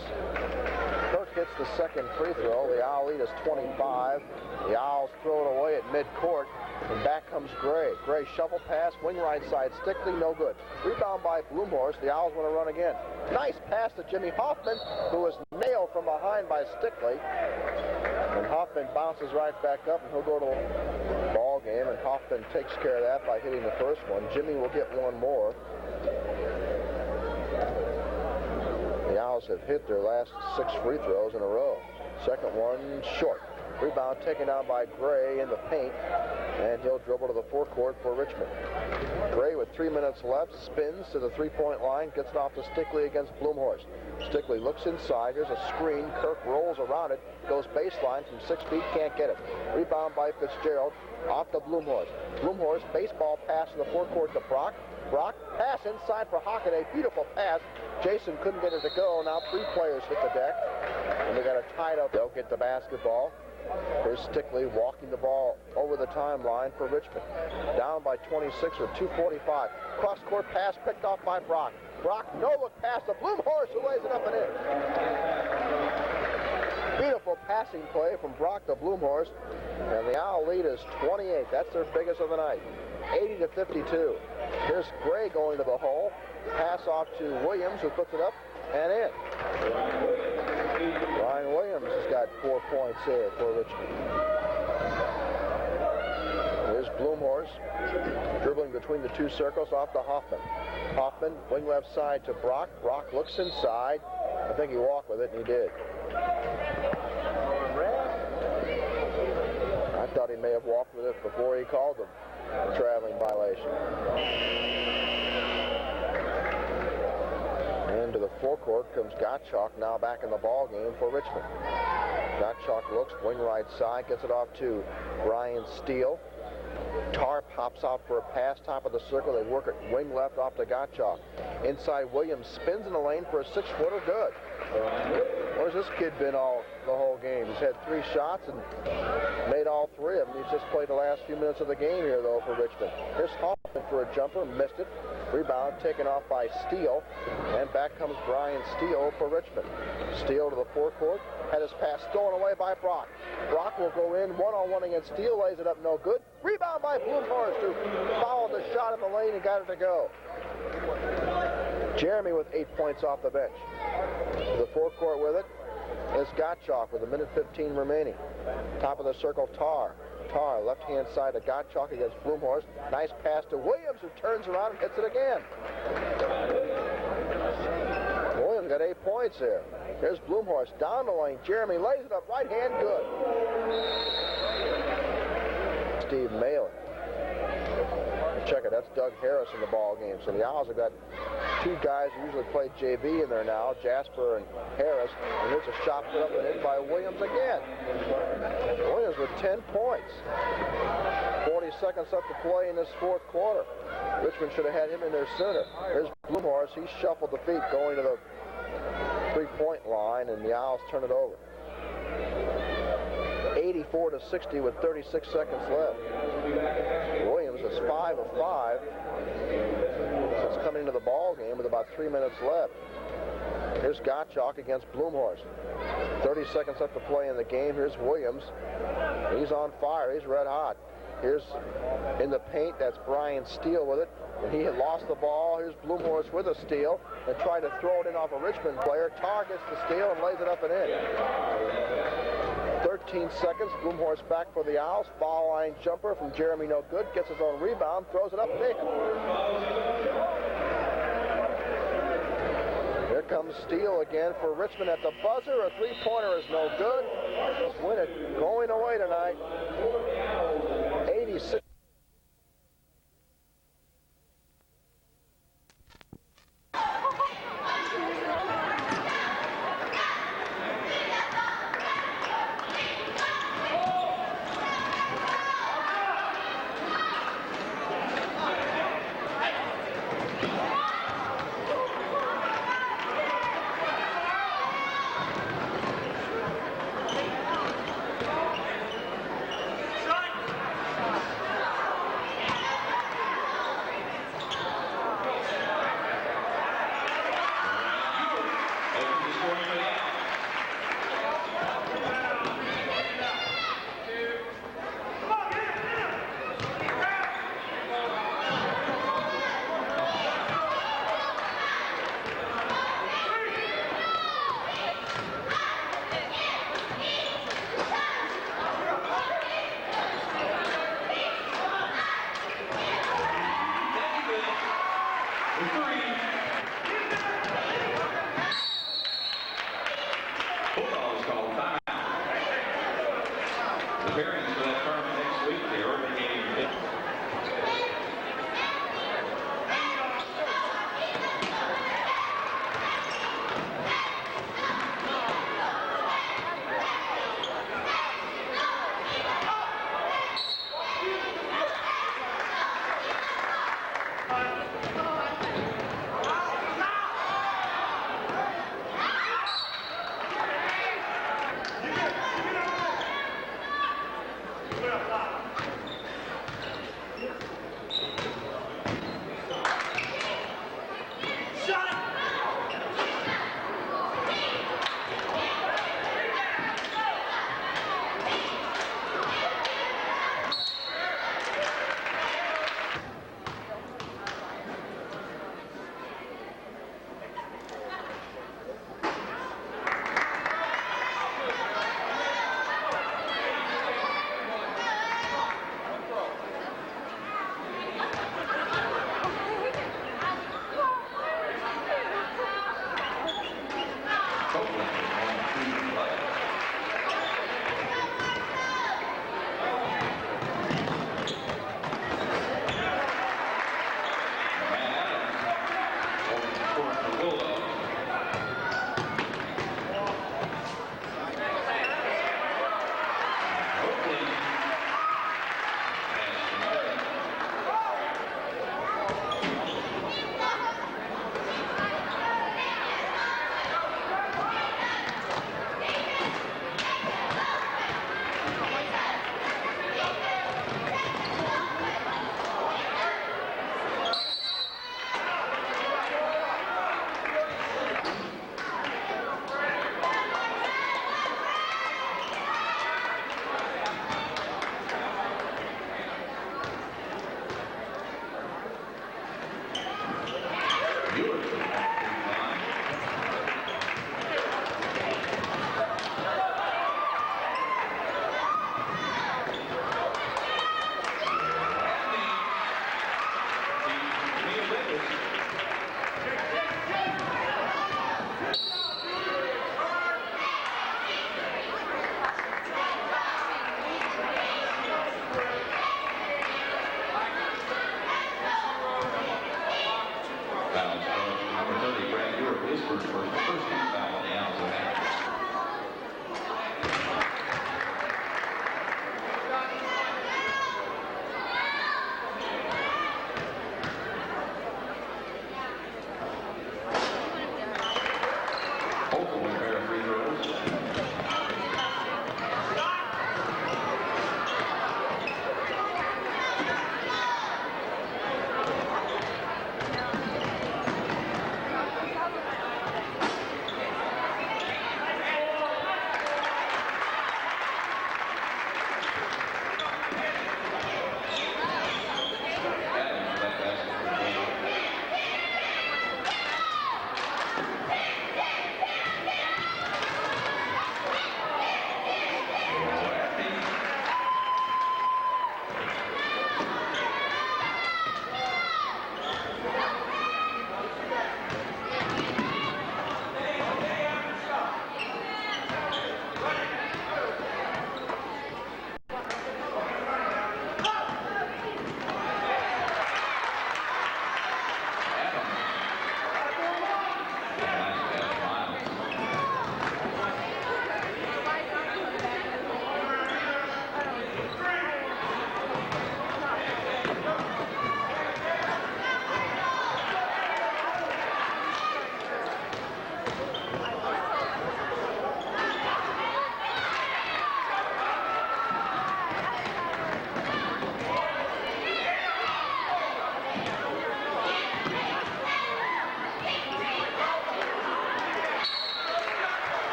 Kirk hits the second free throw. The Owl lead is 25. The Owls throw it away at midcourt. And back comes Gray. Gray shovel pass, wing right side, Stickley, no good. Rebound by Blumhorst. The Owls want to run again. Nice pass to Jimmy Hoffman, who was nailed from behind by Stickley. And Hoffman bounces right back up, and he'll go to the ball game. And Hoffman takes care of that by hitting the first one. Jimmy will get one more. The Owls have hit their last 6 free throws in a row. Second one short. Rebound taken down by Gray in the paint, and he'll dribble to the forecourt for Richmond. Gray with 3 minutes left spins to the three-point line, gets it off to Stickley against Blumhorst. Stickley looks inside. Here's a screen. Kirk rolls around it, goes baseline from 6 feet, can't get it. Rebound by Fitzgerald, off to Blumhorst. Blumhorst, baseball pass to the forecourt to Brock. Brock, pass inside for Hockaday. Beautiful pass. Jason couldn't get it to go. Now 3 players hit the deck, and they got it tied up. They'll get the basketball. Here's Stickley walking the ball over the timeline for Richmond. Down by 26 with 2:45. Cross-court pass picked off by Brock. Brock, no-look pass to Blumhorst, who lays it up and in. Beautiful passing play from Brock to Blumhorst. And the Owl lead is 28. That's their biggest of the night. 80-52. Here's Gray going to the hole. Pass off to Williams, who puts it up and in. Ryan Williams has got 4 points here for Richmond. Here's Blumhorst dribbling between the 2 circles off to Hoffman. Hoffman, wing left side to Brock. Brock looks inside. I think he walked with it, and he did. I thought he may have walked with it before he called him a traveling violation. Into the forecourt comes Gottschalk, now back in the ball game for Richmond. Gottschalk looks, wing right side, gets it off to Brian Steele. Tarr pops out for a pass, top of the circle. They work it wing left off to Gottschalk. Inside, Williams spins in the lane for a 6-footer, good. Where's this kid been the whole game? He's had 3 shots and made all 3 of them. He's just played the last few minutes of the game here, though, for Richmond. Here's Hoffman for a jumper, missed it. Rebound taken off by Steele, and back comes Brian Steele for Richmond. Steele to the forecourt, had his pass stolen away by Brock. Brock will go in one-on-one against Steele, lays it up, no good. Rebound by Blumhorst, who fouled the shot in the lane and got it to go. Jeremy with 8 points off the bench. To the forecourt with it is Gottschalk with 1:15 remaining. Top of the circle, Tarr. Tarr, left-hand side to Gottschalk against Blumhorst. Nice pass to Williams, who turns around and hits it again. Williams got 8 points here. Here's Blumhorst down the lane. Jeremy lays it up, right hand, good. Steve Malin. Check it, that's Doug Harris in the ball game. So the Owls have got 2 guys who usually play JV in there now, Jasper and Harris. And here's a shot put up and in by Williams again. Williams with 10 points. 40 seconds left to play in this 4th quarter. Richmond should have had him in there sooner. Here's Blumhorst. He shuffled the feet going to the 3-point line, and the Owls turn it over. 84-60 with 36 seconds left. Williams is 5 of 5 since coming into the ball game with about 3 minutes left. Here's Gottschalk against Blumhorst. 30 seconds left to play in the game. Here's Williams. He's on fire. He's red hot. Here's in the paint. That's Brian Steele with it. And he had lost the ball. Here's Blumhorst with a steal and trying to throw it in off a Richmond player. Tarr gets the steal and lays it up and in. 13 seconds. Blumhorst back for the Owls. Foul line jumper from Jeremy, no good. Gets his own rebound. Throws it up and in. Here comes Steele again for Richmond at the buzzer. A 3-pointer is no good. Just win it. Going away tonight. 86.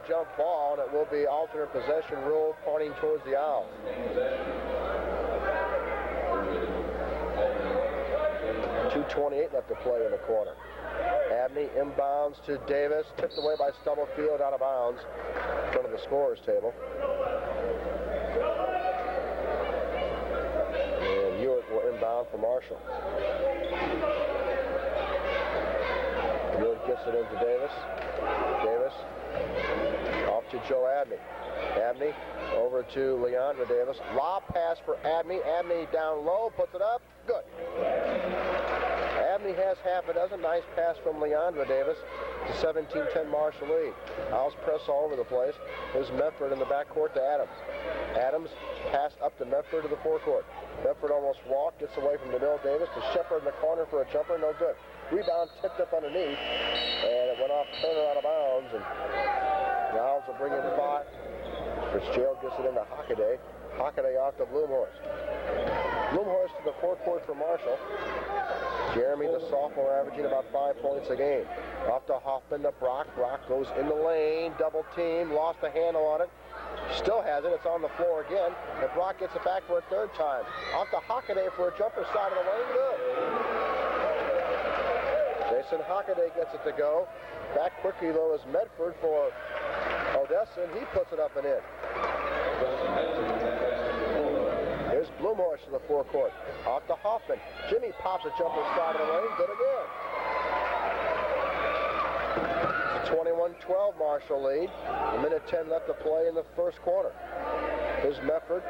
Jump ball, and it will be alternate possession rule pointing towards the Owls. 2:28 left to play in the quarter. Abney inbounds to Davis, tipped away by Stubblefield, out of bounds in front of the scorer's table. And Hewitt will inbound for Marshall. Hewitt gets it into Davis. Davis off to Joe Abney. Abney over to Leandra Davis. Lob pass for Abney. Abney down low, puts it up. Good. Abney has half a dozen. Nice pass from Leandra Davis to 17-10 Marshall lead. Owls press all over the place. There's Medford in the backcourt to Adams. Adams passed up to Medford to the forecourt. Medford almost walked, gets away from DeMille Davis to Shepard in the corner for a jumper, no good. Rebound tipped up underneath, and it went off Turner out of bounds, and the Owls will bring in 5. Fitzgerald gets it into Hockaday. Hockaday off to Bloomhorst. Bloomhorst to the forecourt for Marshall. Jeremy, the sophomore, averaging about 5 points a game. Off to Hoffman to Brock. Brock goes in the lane, double team, lost the handle on it. Still has it. It's on the floor again. And Brock gets it back for a third time. Off to Hockaday for a jumper side of the lane. Good. Jason Hockaday gets it to go. Back quickly, though, is Medford for Odessa, and he puts it up and in. Here's Blumhorst to the forecourt. Off to Hoffman. Jimmy pops a jumper side of the lane. Good again. It's a 21-12 Marshall lead. A minute 10 left to play in the first quarter. Here's Medford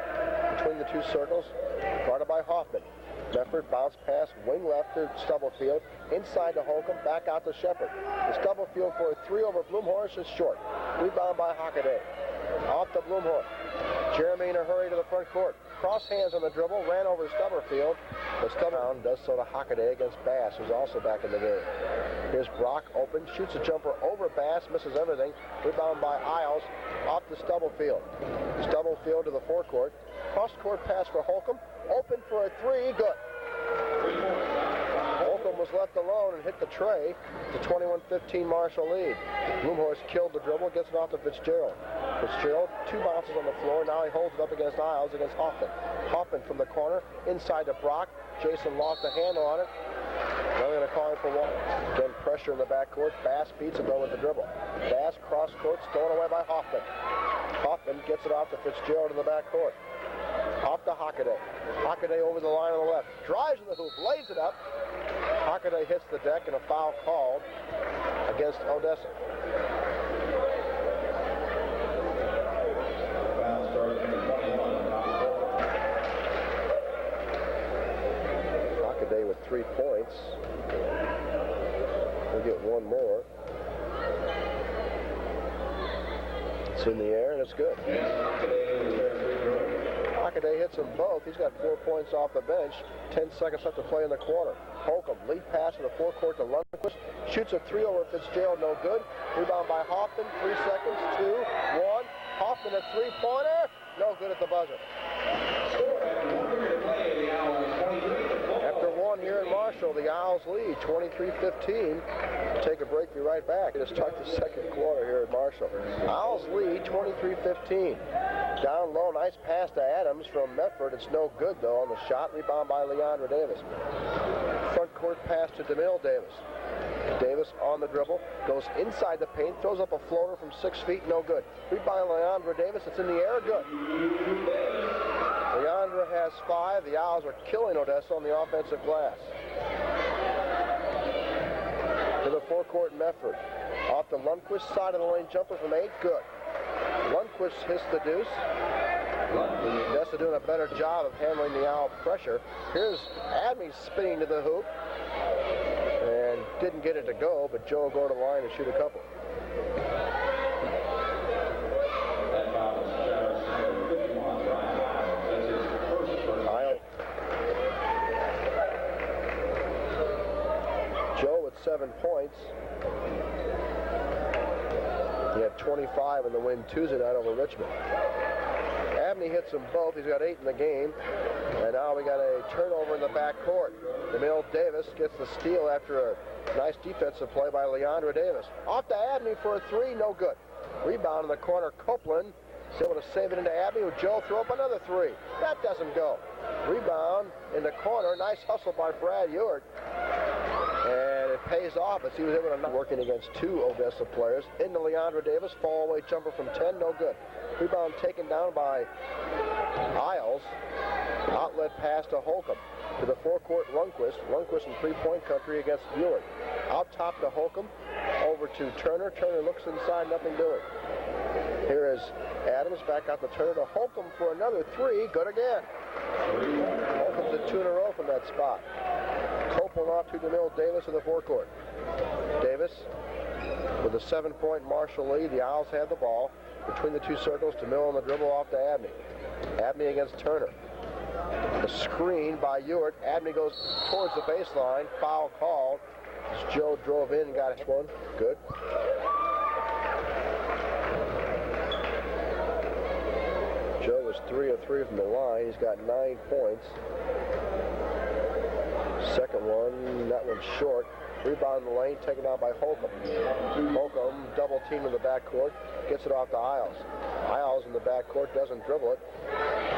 between the two circles, guarded by Hoffman. Medford bounce pass, wing left to Stubblefield, inside to Holcomb, back out to Shepard. The Stubblefield for a three over Blumhorst is short. Rebound by Hockaday. Off to Blumhorst. Jeremy in a hurry to the front court. Cross hands on the dribble, ran over Stubblefield. But Stubblefield does so to Hockaday against Bass, who's also back in the game. Here's Brock open, shoots a jumper over Bass, misses everything. Rebound by Isles, off to Stubblefield. Stubblefield to the forecourt. Cross-court pass for Holcomb. Open for a three, good. Holcomb was left alone and hit the tray. It's a 21-15 Marshall lead. Blumhorst killed the dribble, gets it off to Fitzgerald. Fitzgerald, two bounces on the floor. Now he holds it up against Isles, against Hoffman. Hoffman from the corner, inside to Brock. Jason lost a handle on it. Now they're going to call him for one. Again, pressure in the backcourt. Bass beats it though with the dribble. Bass cross-court, stolen away by Hoffman. Hoffman gets it off to Fitzgerald in the backcourt. Off to Hockaday. Hockaday over the line on the left. Drives in the hoop, lays it up. Hockaday hits the deck and a foul called against Odessa. Hockaday with 3 points. We'll get one more. It's in the air and it's good. Hockaday hits them both. He's got 4 points off the bench. 10 seconds left to play in the quarter. Holcomb, lead pass to the forecourt to Lundquist. Shoots a three over Fitzgerald, no good. Rebound by Hoffman. 3 seconds, 2, 1. Hoffman a three-pointer. No good at the buzzer. After one here in Marshall, the Owls lead 23-15. Take a break, be right back. It start the second quarter here at Marshall. Owls lead 23-15. Down low, nice pass to Adams from Medford. It's no good, though, on the shot. Rebound by Leandra Davis. Front court pass to DeMille Davis. Davis on the dribble, goes inside the paint, throws up a floater from 6 feet, no good. Rebound Leandra Davis, it's in the air, good. Leandra has 5. The Owls are killing Odessa on the offensive glass. To the forecourt, Medford. Off the Lundquist side of the lane, jumper from 8, good. Lundquist hits the deuce. Odessa doing a better job of handling the Owl pressure. Here's Adney spinning to the hoop. And didn't get it to go, but Joe will go to the line and shoot a couple. Joe with 7 points. He had 25 in the win Tuesday night over Richmond. Abney hits them both. He's got 8 in the game. And now we got a turnover in the backcourt. DeMille Davis gets the steal after a nice defensive play by Leandra Davis. Off to Abney for a three, no good. Rebound in the corner, Copeland is able to save it into Abney, with Joe throw up another three. That doesn't go. Rebound in the corner, nice hustle by Brad Ewart. And it pays off as he was able to not working against 2 Odessa players. Into Leandra Davis, fall away jumper from 10, no good. Rebound taken down by Isles. Outlet pass to Holcomb. To the forecourt, Lundquist. Lundquist in three-point country against Ewart. Out top to Holcomb. Over to Turner. Turner looks inside, nothing doing. Here is Adams back out to Turner to Holcomb for another three. Good again. Holcomb's at 2 in a row from that spot. Copeland off to DeMille Davis in the forecourt. Davis with a 7-point Marshall lead. The Owls have the ball. Between the two circles, DeMille on the dribble off to Abney. Abney against Turner. A screen by Ewart. Abney goes towards the baseline. Foul called as Joe drove in and got one. Good. Joe was 3 of 3 from the line. He's got 9 points. Second one, that one's short. Rebound in the lane, taken out by Holcomb. Holcomb double team in the backcourt, gets it off to Isles. Isles in the backcourt, doesn't dribble it.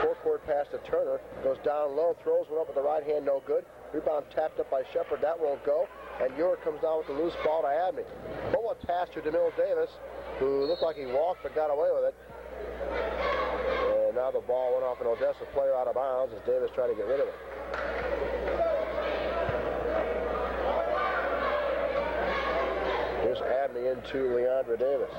Forecourt pass to Turner, goes down low, throws one up with the right hand, no good. Rebound tapped up by Shepard, that won't go. and Ewart comes down with the loose ball to Abney. Bullet pass to DeMille Davis, who looked like he walked but got away with it. And now the ball went off an Odessa player out of bounds as Davis tried to get rid of it. Here's Abney into Leandra Davis.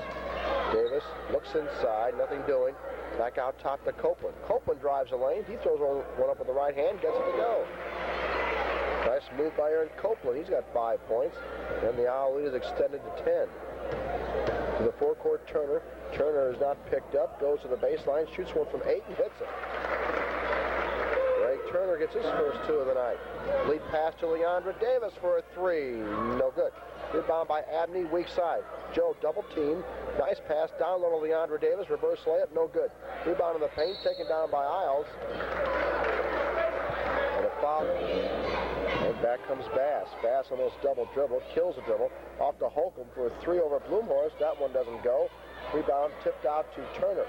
Davis looks inside, nothing doing. Back out top to Copeland. Copeland drives the lane. He throws one up with the right hand, gets it to go. Nice move by Aaron Copeland. He's got 5 points. And the Owl lead is extended to 10. To the forecourt, Turner. Turner is not picked up. Goes to the baseline, shoots one from 8 and hits it. Greg Turner gets his first 2 of the night. Lead pass to Leandra Davis for a 3. No good. Rebound by Abney, weak side. Joe double team. Nice pass down low to Leandra Davis. Reverse layup, no good. Rebound in the paint, taken down by Isles. And a foul. And back comes Bass. Bass almost double dribble, kills a dribble. Off to Holcomb for a 3 over Blumhorst. That one doesn't go. Rebound tipped out to Turner.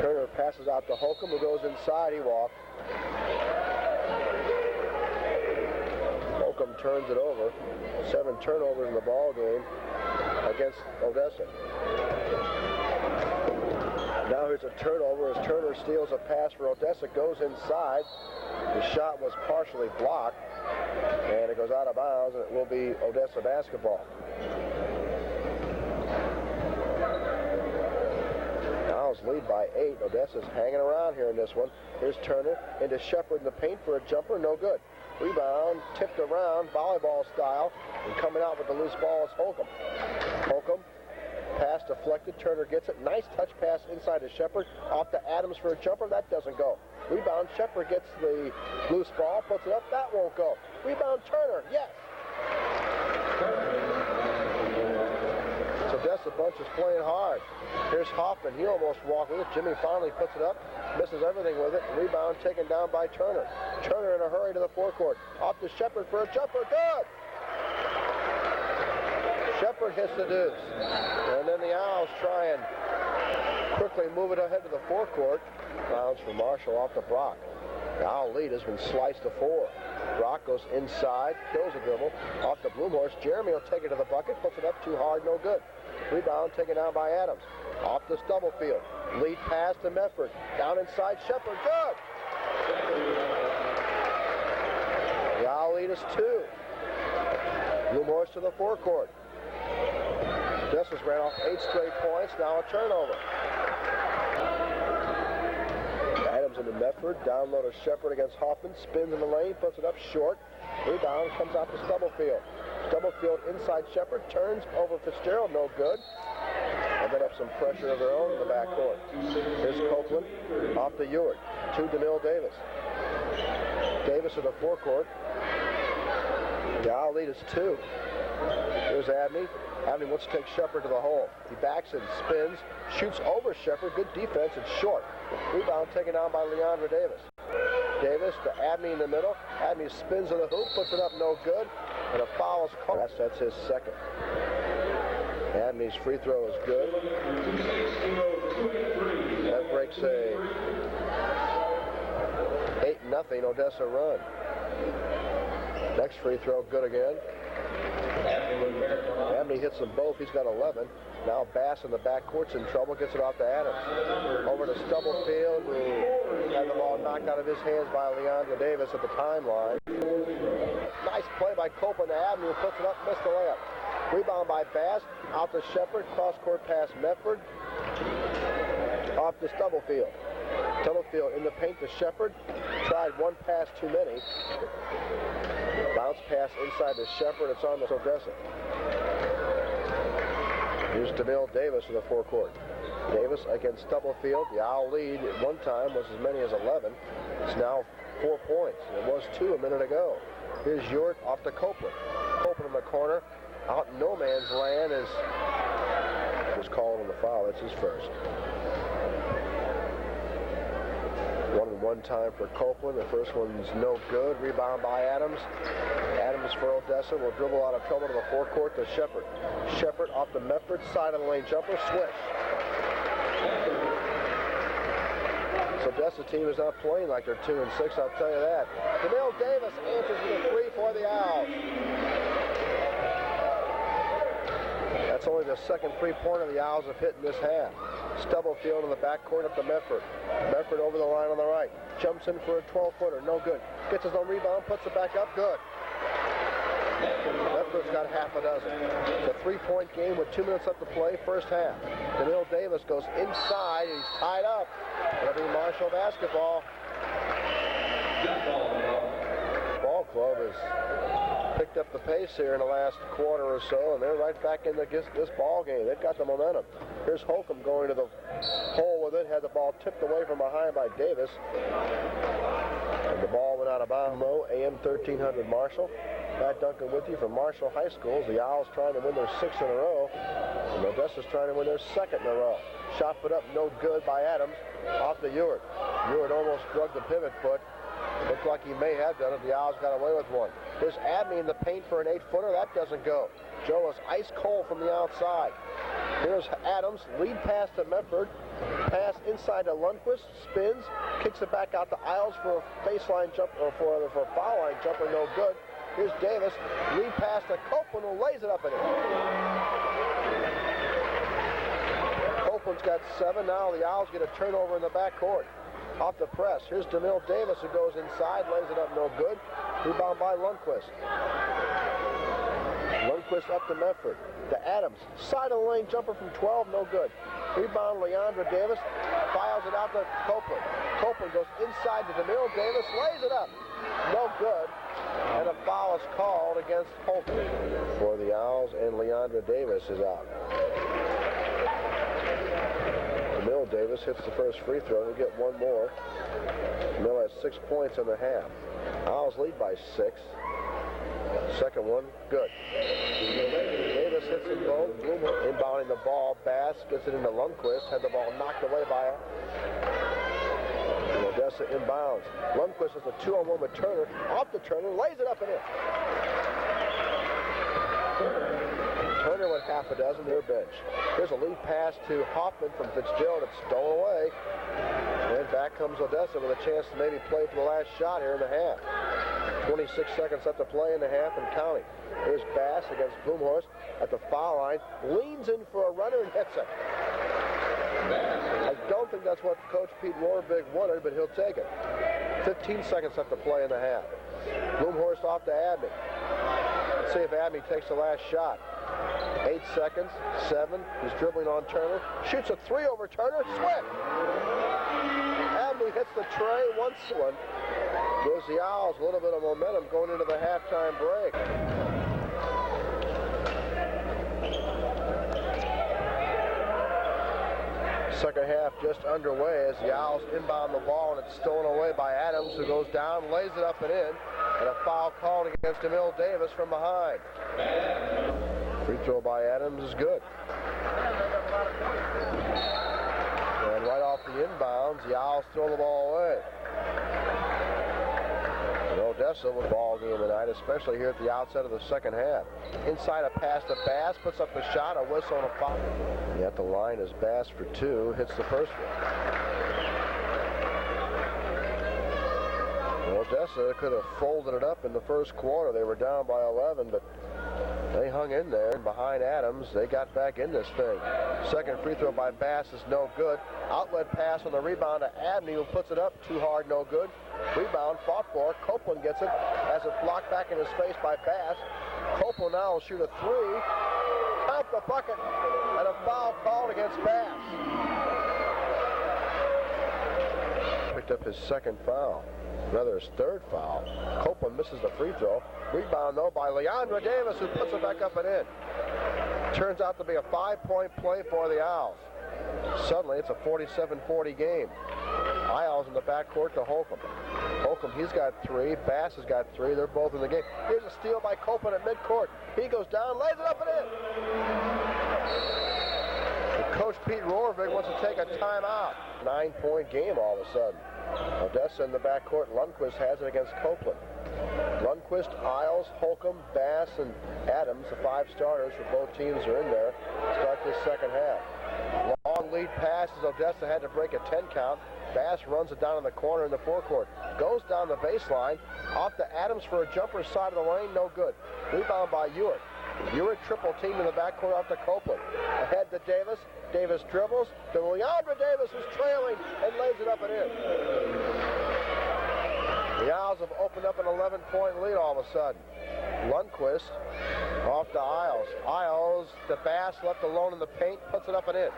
Turner passes out to Holcomb, who goes inside. He walked. Holcomb turns it over. 7 turnovers in the ball game against Odessa. Now here's a turnover as Turner steals a pass for Odessa, goes inside. The shot was partially blocked, and it goes out of bounds, and it will be Odessa basketball. Owls lead by 8. Odessa's hanging around here in this one. Here's Turner into Shepard in the paint for a jumper, no good. Rebound, tipped around, volleyball style, and coming out with the loose ball is Holcomb. Holcomb, pass deflected, Turner gets it. Nice touch pass inside to Shepard, off to Adams for a jumper, that doesn't go. Rebound, Shepard gets the loose ball, puts it up, that won't go. Rebound, Turner, yes! So Odessa bunch is playing hard. Here's Hoffman, he almost walked with it. Jimmy finally puts it up, misses everything with it. Rebound taken down by Turner. Turner in a hurry to the forecourt. Off to Shepard for a jumper, good! Shepard hits the deuce. And then the Owls try and quickly move it ahead to the forecourt. Bounce for Marshall off to Brock. The Owl lead has been sliced to 4. Brock goes inside, kills a dribble. Off to Blumhorst. Jeremy will take it to the bucket, puts it up too hard, no good. Rebound taken down by Adams. Off to Stubblefield. Lead pass to Medford. Down inside Shepard, good! The Owl lead is 2. Blumhorst to the forecourt. Justice ran off 8 straight points, now a turnover. Adams into Medford, down low to Shepard against Hoffman, spins in the lane, puts it up short. Rebound comes out to Stubblefield. Stubblefield inside Shepard, turns over Fitzgerald, no good. And then up some pressure of their own in the backcourt. Here's Copeland, off to Ewart, to DeMille Davis. Davis to the forecourt. The Owl lead is 2. Here's Abney. Abney wants to take Shepard to the hole. He backs and spins, shoots over Shepard. Good defense, it's short. Rebound taken down by Leandra Davis. Davis to Abney in the middle. Abney spins to the hoop, puts it up, no good. And a foul is called. That's his second. Abney's free throw is good. That breaks a 8-0 Odessa run. Next free throw, good again. Abney hits them both. He's got 11. Now Bass in the backcourt's in trouble. Gets it off to Adams. Over to Stubblefield, who had the ball knocked out of his hands by Leandra Davis at the timeline. Nice play by Copeland to Abney, who puts it up, missed the layup. Rebound by Bass. Out to Shepard. Cross-court pass Medford. Off to Stubblefield. Stubblefield in the paint to Shepard. Tried one pass too many. Bounce pass inside to Shepard. It's on the Odessa. Here's DeMille Davis in the forecourt. Davis against Stubblefield. The Owl lead at one time was as many as 11. It's now 4 points. It was 2 a minute ago. Here's Ewart off to Copeland. Copeland in the corner. Out in no man's land is just calling him the foul. It's his first. 1-and-1 time for Copeland. The first one's no good. Rebound by Adams. Adams for Odessa will dribble out of trouble to the forecourt to Shepard. Shepard off the Medford side of the lane jumper. Swish. So Odessa team is not playing like they're 2-6, I'll tell you that. DeMille Davis answers with a 3 for the Owls. That's only the second three-pointer the Owls have hit in this half. Stubblefield in the backcourt up to Medford. Medford over the line on the right. Jumps in for a 12-footer. No good. Gets his own rebound, puts it back up. Good. Medford's got half a dozen. It's a three-point game with 2 minutes left to play, first half. DeMille Davis goes inside, and he's tied up. It'll be Marshall basketball. Ball club has picked up the pace here in the last quarter or so, and they're right back in this ball game. They've got the momentum. Here's Holcomb going to the hole with it, had the ball tipped away from behind by Davis. And the ball went out of bounds. AM 1300 Marshall. Matt Duncan with you from Marshall High School. The Owls trying to win their 6th in a row, and Odessa's trying to win their 2nd in a row. Shot put up, no good by Adams, off to Ewart. Ewart almost drug the pivot foot. Looked like he may have done it. The Owls got away with one. Here's Abney in the paint for an 8-footer. That doesn't go. Joe is ice cold from the outside. Here's Adams. Lead pass to Medford. Pass inside to Lundquist. Spins. Kicks it back out to Isles for a baseline jump, or for a foul line jumper. No good. Here's Davis. Lead pass to Copeland, who lays it up in it. Copeland's got 7. Now the Owls get a turnover in the backcourt. Off the press. Here's DeMille Davis, who goes inside, lays it up, no good. Rebound by Lundquist. Lundquist up to Medford. To Adams. Side of the lane jumper from 12, no good. Rebound Leandra Davis. Files it out to Copeland. Copeland goes inside to DeMille Davis, lays it up. No good. And a foul is called against Holcomb for the Owls, and Leandra Davis is out. DeMille Davis hits the first free throw. He'll get one more. DeMille has 6 points in the half. Owls lead by 6. Second one, good. Davis hits them both. Inbounding the ball. Bass gets it into Lundquist. Had the ball knocked away by her. Odessa inbounds. Lundquist has a 2-on-1 with Turner. Off to Turner. Lays it up and in. Turner with half a dozen, their bench. Here's a lead pass to Hoffman from Fitzgerald. It's stolen away. And back comes Odessa with a chance to maybe play for the last shot here in the half. 26 seconds left to play in the half and counting. Here's Bass against Blumhorst at the foul line. Leans in for a runner and hits it. I don't think that's what Coach Pete Rohrbig wanted, but he'll take it. 15 seconds left to play in the half. Blumhorst off to Abney. Let's see if Abney takes the last shot. 8 seconds, 7. He's dribbling on Turner. Shoots a 3 over Turner. Swift. Abney hits the tray. One. Gives the Owls a little bit of momentum going into the halftime break. Second half just underway as the Owls inbound the ball, and it's stolen away by Adams, who goes down, lays it up and in, and a foul called against DeMille Davis from behind. Free throw by Adams is good. And right off the inbounds, the Owls throw the ball away. And Odessa with ball game tonight, especially here at the outset of the second half. Inside a pass to Bass, puts up a shot, a whistle, and a foul. And at the line is Bass for 2, hits the first one. And Odessa could have folded it up in the first quarter. They were down by 11, but they hung in there. And behind Adams, they got back in this thing. Second free throw by Bass is no good. Outlet pass on the rebound to Abney, who puts it up. Too hard, no good. Rebound, fought for. Copeland gets it. Has it blocked back in his face by Bass. Copeland now will shoot a 3. Count the bucket. And a foul called against Bass. Picked up his second foul. Rather his third foul. Copeland misses the free throw. Rebound, though, by Leandra Davis, who puts it back up and in. Turns out to be a 5-point play for the Owls. Suddenly, it's a 47-40 game. Isles in the backcourt to Holcomb. Holcomb, he's got 3. Bass has got 3. They're both in the game. Here's a steal by Copeland at midcourt. He goes down, lays it up and in. And Coach Pete Rohrbig wants to take a timeout. 9-point game all of a sudden. Odessa in the backcourt. Lundquist has it against Copeland. Lundquist, Isles, Holcomb, Bass, and Adams, the 5 starters for both teams are in there. Start this second half. Long lead pass as Odessa had to break a 10 count. Bass runs it down in the corner in the forecourt. goes down the baseline, off to Adams for a jumper side of the lane, no good. Rebound by Ewart. Ewart triple team in the backcourt off to Copeland. Ahead to Davis. Davis dribbles to Leandra Davis, who's trailing and lays it up and in. The Owls have opened up an 11-point lead all of a sudden. Lundquist off to Isles. Isles to Bass, left alone in the paint, puts it up and in.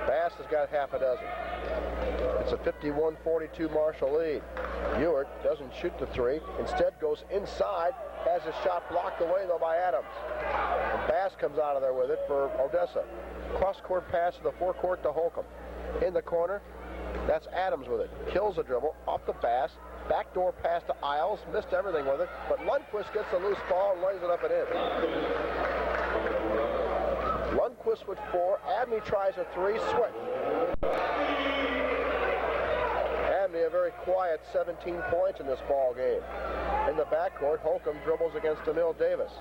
Bass has got half a dozen. It's a 51-42 Marshall lead. Ewart doesn't shoot the three, instead goes inside, has his shot blocked away though by Adams. And Bass comes out of there with it for Odessa. Cross-court pass to the forecourt to Holcomb. In the corner, that's Adams with it. Kills the dribble, off the Bass, backdoor pass to Isles, missed everything with it, but Lundquist gets the loose ball and lays it up and in. Lundquist with 4, Abney tries a 3, switch. Abney a very quiet 17 points in this ball game. In the backcourt, Holcomb dribbles against Emil Davis.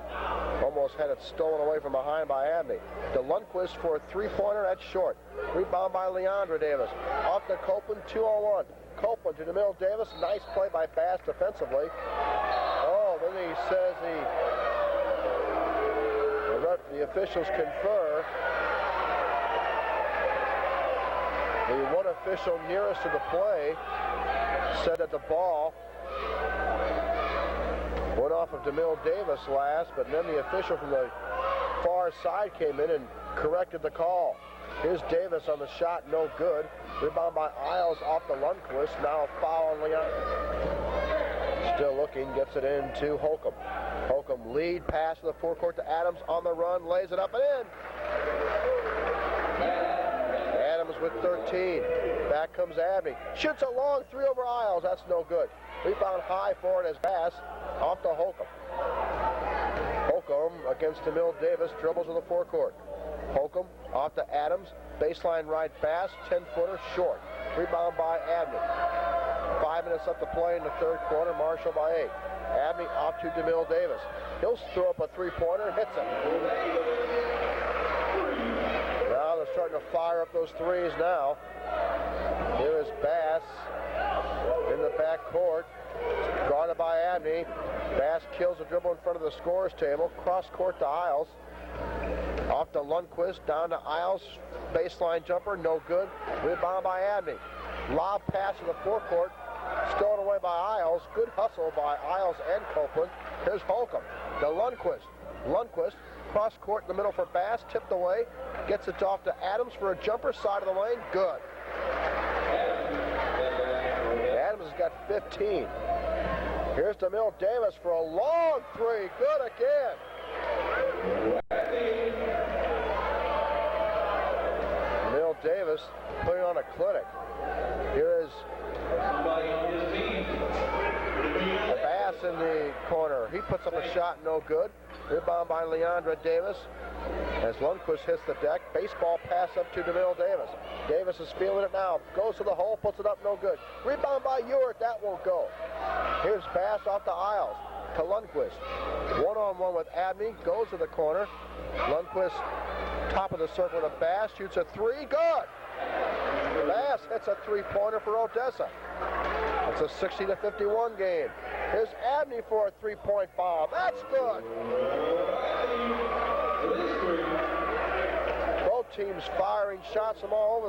Almost had it stolen away from behind by Abney. To Lundquist for a 3-pointer, that's short. Rebound by Leandra Davis. Off to Copeland, 2-on-1. Copeland to Emil Davis, nice play by Bass defensively. Oh, then he says the officials confer. The one official nearest to the play said that the ball went off of DeMille Davis last, but then the official from the far side came in and corrected the call. Here's Davis on the shot, no good. Rebound by Isles off the Lundquist, now a foul on Leon. Still looking, gets it in to Holcomb. Holcomb lead, pass to the forecourt to Adams, on the run, lays it up and in. Adams with 13. Back comes Abney. Shoots a long 3 over Isles. That's no good. Rebound high for it as Bass off to Holcomb. Holcomb against Emil Davis. Dribbles in the forecourt. Holcomb off to Adams. Baseline right Bass. 10-footer short. Rebound by Abney. 5 minutes left to play in the third quarter. Marshall by 8. Abney off to DeMille Davis. He'll throw up a 3-pointer and hits it. Now they're starting to fire up those threes now. Here is Bass in the backcourt, guarded by Abney. Bass kills the dribble in front of the scorer's table. Cross court to Isles. Off to Lundquist, down to Isles. Baseline jumper, no good. Rebound by Abney. Lob pass to the forecourt, stolen away by Isles. Good hustle by Isles and Copeland. Here's Holcomb to Lundquist. Lundquist, cross court in the middle for Bass, tipped away. Gets it off to Adams for a jumper, side of the lane, good. Adams has got 15. Here's DeMille Davis for a long 3, good again. DeMille Davis putting on a clinic. Here is Bass in the corner. He puts up a shot, no good. Rebound by Leandra Davis. As Lundquist hits the deck, baseball pass up to DeMille Davis. Davis is feeling it now. Goes to the hole, puts it up, no good. Rebound by Ewart, that won't go. Here's Bass off to Isles, to Lundquist. One-on-one with Abney, goes to the corner. Lundquist, top of the circle to Bass, shoots a 3, good. Bass hits a 3-pointer for Odessa. It's a 60-51 game. Here's Abney for a 3-point bomb. That's good. Both teams firing shots from all over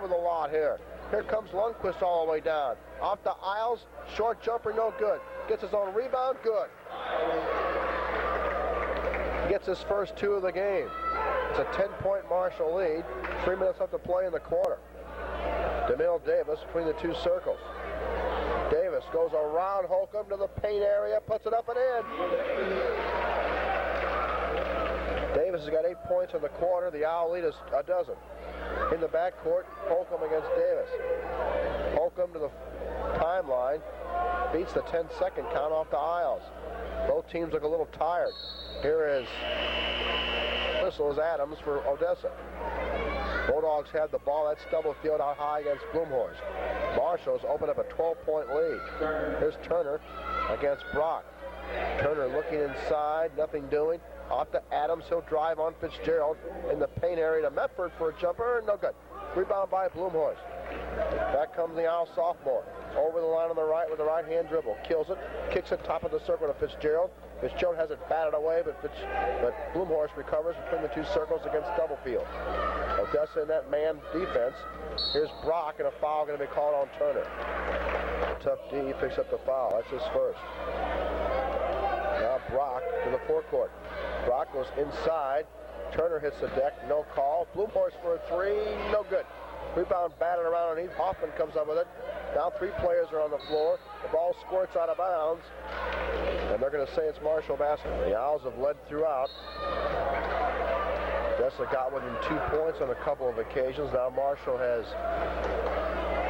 the lot here. Here comes Lundquist all the way down. Off to Isles, short jumper, no good. Gets his own rebound, good. Gets his first 2 of the game. It's a 10-point Marshall lead. 3 minutes left to play in the quarter. DeMille Davis between the 2 circles. Davis goes around Holcomb to the paint area, puts it up and in. Davis has got 8 points in the quarter. The Owl lead is a dozen. In the backcourt, Holcomb against Davis. Holcomb to the timeline, beats the 10-second count off to Isles. Both teams look a little tired. Here is Adams for Odessa. Bulldogs have the ball. That's Stubblefield out high against Blumhorst. Marshall's opened up a 12-point lead. Here's Turner against Brock. Turner looking inside, nothing doing. Off to Adams, he'll drive on Fitzgerald in the paint area to Medford for a jumper, no good. Rebound by Blumhorst. Back comes the Owls sophomore. Over the line on the right with the right-hand dribble. Kills it. Kicks it top of the circle to Fitzgerald. Fitzgerald has it batted away, but Blumhorst recovers between the two circles against Stubblefield. Odessa in that man defense. Here's Brock, and a foul going to be called on Turner. Tough D picks up the foul. That's his first. Now Brock to the forecourt. Brock goes inside. Turner hits the deck. No call. Blumhorst for a three. No good. Rebound batted around underneath. Hoffman comes up with it. Now 3 players are on the floor. The ball squirts out of bounds. And they're going to say it's Marshall basketball. The Owls have led throughout. Odessa got within 2 points on a couple of occasions. Now Marshall has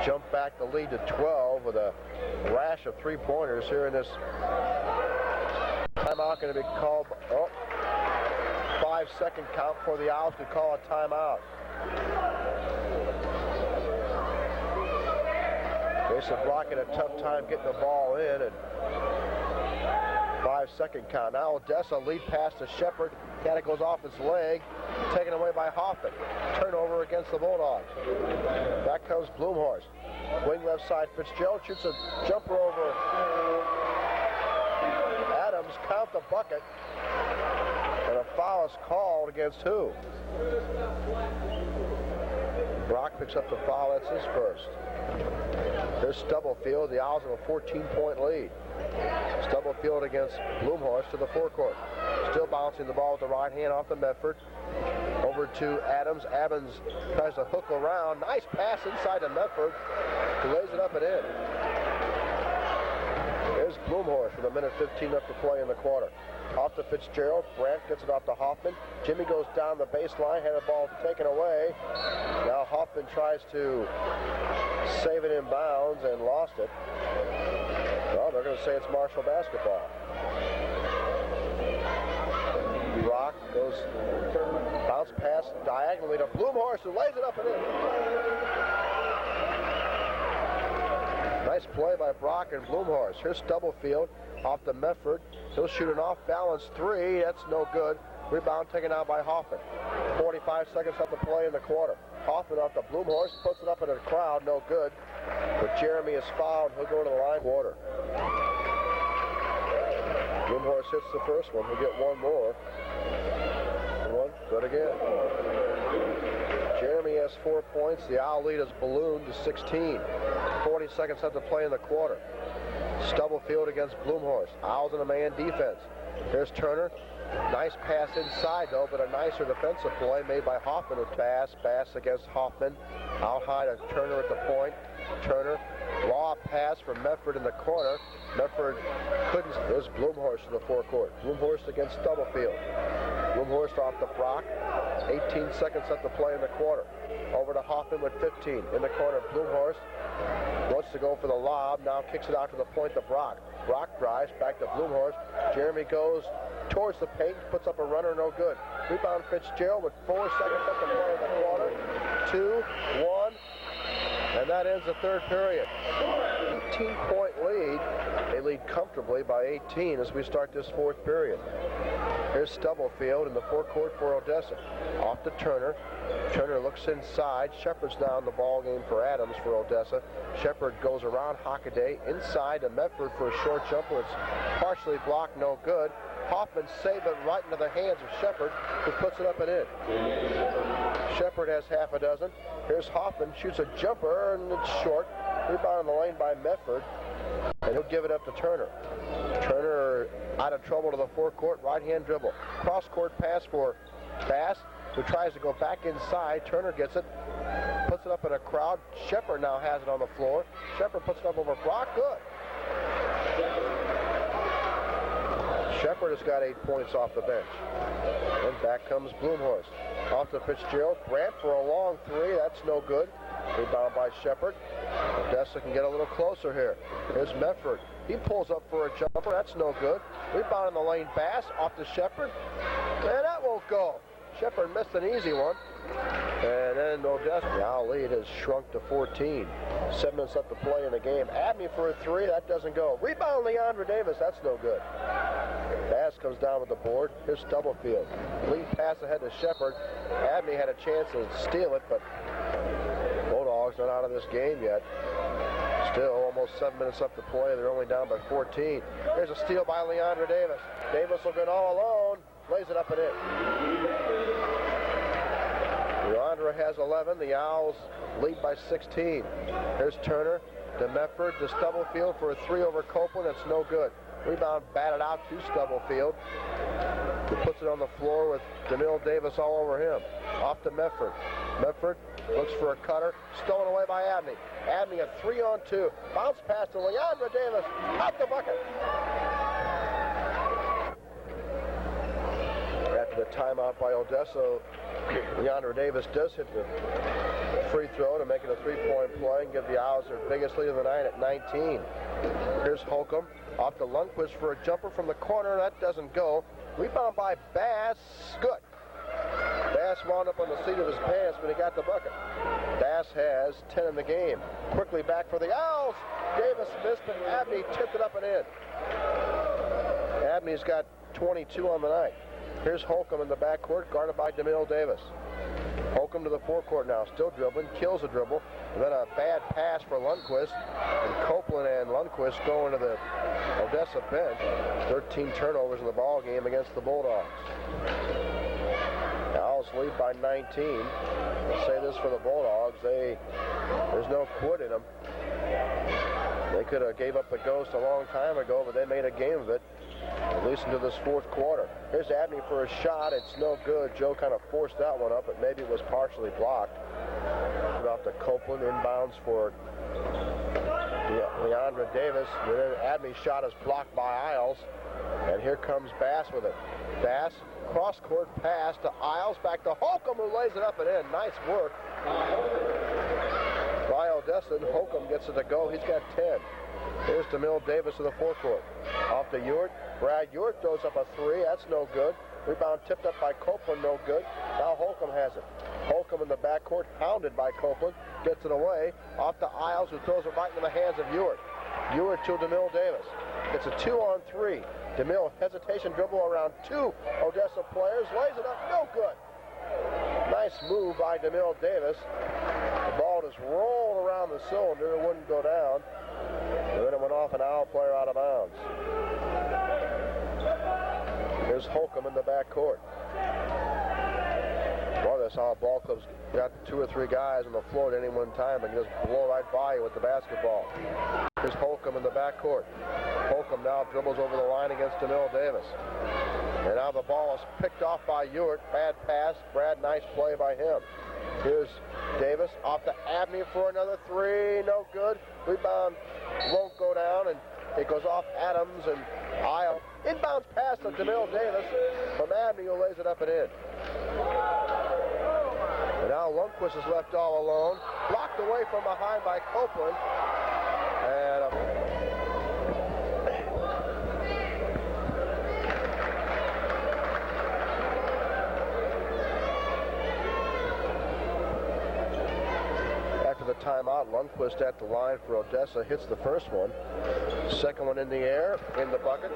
jumped back the lead to 12 with a rash of 3-pointers here in this timeout going to be called. 5-second count for the Owls to call a timeout. Jason Brock had a tough time getting the ball in, and 5-second count. Now Odessa lead pass to Shepard. Cat goes off his leg, taken away by Hoffman. Turnover against the Bulldogs. Back comes Blumhorst. Wing left side, Fitzgerald shoots a jumper over Adams. Count the bucket. And a foul is called against who? Brock picks up the foul. That's his first. There's Stubblefield. The Owls have a 14-point lead. Stubblefield against Blumhorst to the forecourt. Still bouncing the ball with the right hand off the Medford. Over to Adams. Adams tries to hook around. Nice pass inside to Medford. He lays it up and in. There's Blumhorst with 1:15 left to play in the quarter. Off to Fitzgerald. Brandt gets it off to Hoffman. Jimmy goes down the baseline. Had the ball taken away. Now Hoffman tries to save it in bounds and lost it. Well, they're going to say it's Marshall basketball. Brock goes bounce pass diagonally to Blumhorst, who lays it up and in. Nice play by Brock and Blumhorst. Here's Stubblefield off the Medford. He'll shoot an off-balance three. That's no good. Rebound taken out by Hoffman. 45 seconds left to play in the quarter. Hoffman off the Blumhorst, puts it up into the crowd. No good. But Jeremy is fouled. He'll go to the line. Quarter. Blumhorst hits the first one. He'll get one more. One. Good again. Jeremy has 4 points. The Owl lead is ballooned to 16. 40 seconds left to play in the quarter. Stubblefield against Blumhorst. Owls in a man defense. Here's Turner. Nice pass inside, though, but a nicer defensive play made by Hoffman with Bass. Bass against Hoffman. Out high to Turner at the point. Turner. Raw pass from Medford in the corner. Medford couldn't. There's Blumhorst to the forecourt. Blumhorst against Stubblefield. Blumhorst off the Brock. 18 seconds left to play in the quarter. Over to Hoffman with 15. In the corner, Blumhorst wants to go for the lob. Now kicks it out to the point to Brock. Brock drives back to Blumhorst. Jeremy goes towards the paint, puts up a runner, no good. Rebound Fitzgerald with 4 seconds left to play in the quarter. 2, 1, and that ends the third period. 18-point lead. They lead comfortably by 18 as we start this fourth period. Here's Stubblefield in the forecourt for Odessa. Off to Turner. Turner looks inside. Shepard's now in the ball game for Adams for Odessa. Shepard goes around Hockaday inside to Medford for a short jumper. It's partially blocked, no good. Hoffman saved it right into the hands of Shepard, who puts it up and in. Shepard has half a dozen. Here's Hoffman, shoots a jumper, and it's short. Rebound in the lane by Medford, and he'll give it up to Turner. Turner out of trouble to the forecourt, right-hand dribble. Cross-court pass for Bass, who tries to go back inside. Turner gets it, puts it up in a crowd. Shepard now has it on the floor. Shepard puts it up over Brock. Good. Shepard has got 8 points off the bench. And back comes Blumhorst. Off to Fitzgerald. Brandt for a long three. That's no good. Rebound by Shepard. Odessa can get a little closer here. Here's Medford. He pulls up for a jumper. That's no good. Rebound in the lane. Bass off to Shepard. And that won't go. Shepard missed an easy one. And then Odessa. The Owl lead has shrunk to 14. 7 minutes left to play in the game. Abney for a three. That doesn't go. Rebound Leandra Davis. That's no good. Bass comes down with the board. Here's Stubblefield. Lead pass ahead to Shepard. Abney had a chance to steal it, but Bulldogs Bulldogs not out of this game yet. Still almost 7 minutes left to play. They're only down by 14. Here's a steal by Leandra Davis. Davis will get all alone. Lays it up and in. Leandra has 11. The Owls lead by 16. Here's Turner to Medford to Stubblefield for a 3 over Copeland. That's no good. Rebound batted out to Stubblefield. He puts it on the floor with DeMille Davis all over him. Off to Medford. Medford looks for a cutter. Stolen away by Abney. Abney a 3-on-2. Bounce pass to Leandra Davis. Out the bucket. After the timeout by Odessa, Leandra Davis does hit the free throw to make it a 3-point play and give the Owls their biggest lead of the night at 19. Here's Holcomb. Off to Lundquist for a jumper from the corner. That doesn't go. Rebound by Bass. Good. Bass wound up on the seat of his pants when he got the bucket. Bass has 10 in the game. Quickly back for the Owls. Davis missed, but Abney tipped it up and in. Abney's got 22 on the night. Here's Holcomb in the backcourt, guarded by DeMille Davis. Holcomb to the forecourt now, still dribbling, kills a dribble, and then a bad pass for Lundquist. And Copeland and Lundquist going to the Odessa bench. 13 turnovers in the ball game against the Bulldogs. Owls lead by 19. I'll say this for the Bulldogs, there's no quit in them. They could have gave up the ghost a long time ago, but they made a game of it, at least into this fourth quarter. Here's Abney for a shot. It's no good. Joe kind of forced that one up, but maybe it was partially blocked. Off to Copeland, inbounds for Leandra Davis. And then Abney's shot is blocked by Isles. And here comes Bass with it. Bass, cross-court pass to Isles, back to Holcomb, who lays it up and in. Nice work by Odessa. Holcomb gets it to go. He's got 10. Here's DeMille Davis to the forecourt. Off to Ewart. Brad Ewart throws up a 3. That's no good. Rebound tipped up by Copeland. No good. Now Holcomb has it. Holcomb in the backcourt, hounded by Copeland. Gets it away. Off to Isles, who throws it right into the hands of Ewart. Ewart to DeMille Davis. It's a 2-on-3. DeMille, hesitation dribble around 2 Odessa players. Lays it up. No good. Nice move by DeMille Davis. The ball just rolled around the cylinder. It wouldn't go down. And then it went off an Owl player out of bounds. Here's Holcomb in the backcourt. Well, that's how ball clubs got 2 or 3 guys on the floor at any one time and just blow right by you with the basketball. Here's Holcomb in the backcourt. Holcomb now dribbles over the line against DeMille Davis. And now the ball is picked off by Ewart. Bad pass. Brad, nice play by him. Here's Davis off to Abney for another 3. No good. Rebound won't go down, and it goes off Adams and Isle. Inbounds pass to DeMille Davis from Abney, who lays it up and in. And now Lundquist is left all alone. Blocked away from behind by Copeland. And the timeout, Lundquist at the line for Odessa hits the first one. Second one in the air, in the bucket.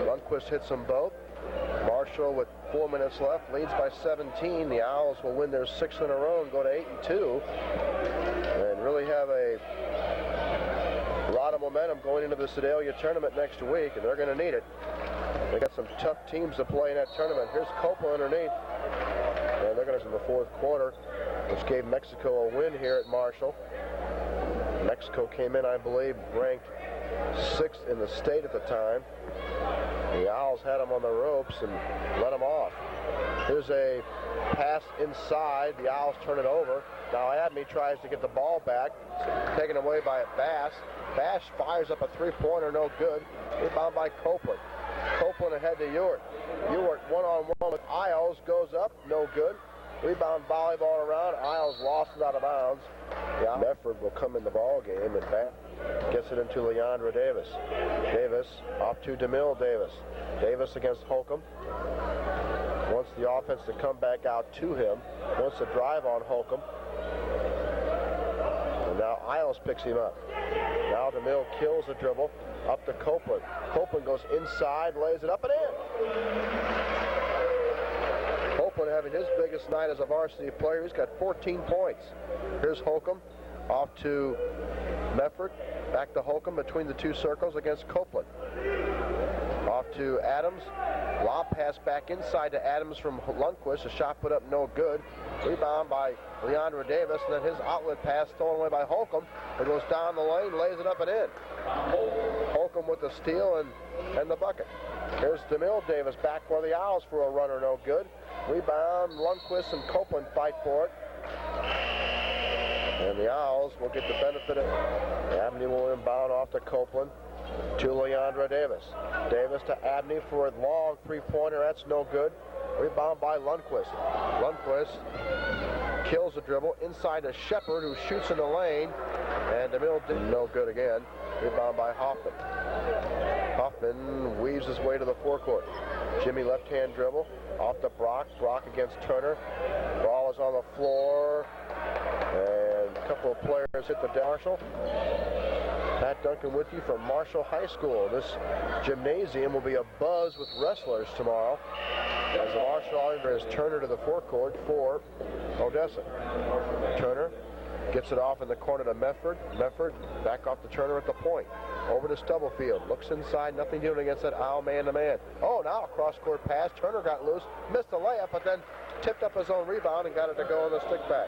Lundquist hits them both. Marshall with 4 minutes left leads by 17. The Owls will win their 6th in a row and go to 8-2 and really have a lot of momentum going into the Sedalia tournament next week, and they're going to need it. They got some tough teams to play in that tournament. Here's Copeland underneath, and they're going to in the fourth quarter, which gave Mexico a win here at Marshall. Mexico came in, I believe, ranked 6th in the state at the time. The Owls had them on the ropes and let them off. Here's a pass inside. The Owls turn it over. Now Abney tries to get the ball back. Taken away by Bass. Bass fires up a 3-pointer, no good. Rebound by Copeland. Copeland ahead to Ewart. Ewart one-on-one with Isles, goes up, no good. Rebound volleyball around. Isles lost it out of bounds. Yeah. Medford will come in the ball game, and Bat gets it into Leandra Davis. Davis off to DeMille Davis. Davis against Holcomb. Wants the offense to come back out to him. Wants to drive on Holcomb. And now Isles picks him up. Now DeMille kills the dribble. Up to Copeland. Copeland goes inside, lays it up and in. Copeland having his biggest night as a varsity player. He's got 14 points. Here's Holcomb off to Medford. Back to Holcomb between the two circles against Copeland. Off to Adams. Lob pass back inside to Adams from Lundquist. A shot put up no good. Rebound by Leandra Davis, and then his outlet pass stolen away by Holcomb. It goes down the lane, lays it up and in. Holcomb with the steal and the bucket. Here's DeMille Davis back for the Owls for a runner, no good. Rebound, Lundquist and Copeland fight for it. And the Owls will get the benefit of it. Abney will inbound off to Copeland to Leandra Davis. Davis to Abney for a long three-pointer. That's no good. Rebound by Lundquist. Lundquist kills the dribble inside to Shepard, who shoots in the lane. And DeMille did no good again. Rebound by Hoffman. Hoffman weaves his way to the forecourt. Jimmy left-hand dribble. Off to Brock. Brock against Turner. Ball is on the floor. And a couple of players hit the Marshall. Pat Duncan with you from Marshall High School. This gymnasium will be abuzz with wrestlers tomorrow as the Marshall brings Turner to the forecourt for Odessa. Turner gets it off in the corner to Medford. Medford back off to Turner at the point. Over to Stubblefield. Looks inside. Nothing doing against that Owl man-to-man. Oh, now a cross-court pass. Turner got loose. Missed the layup, but then tipped up his own rebound and got it to go on the stick back.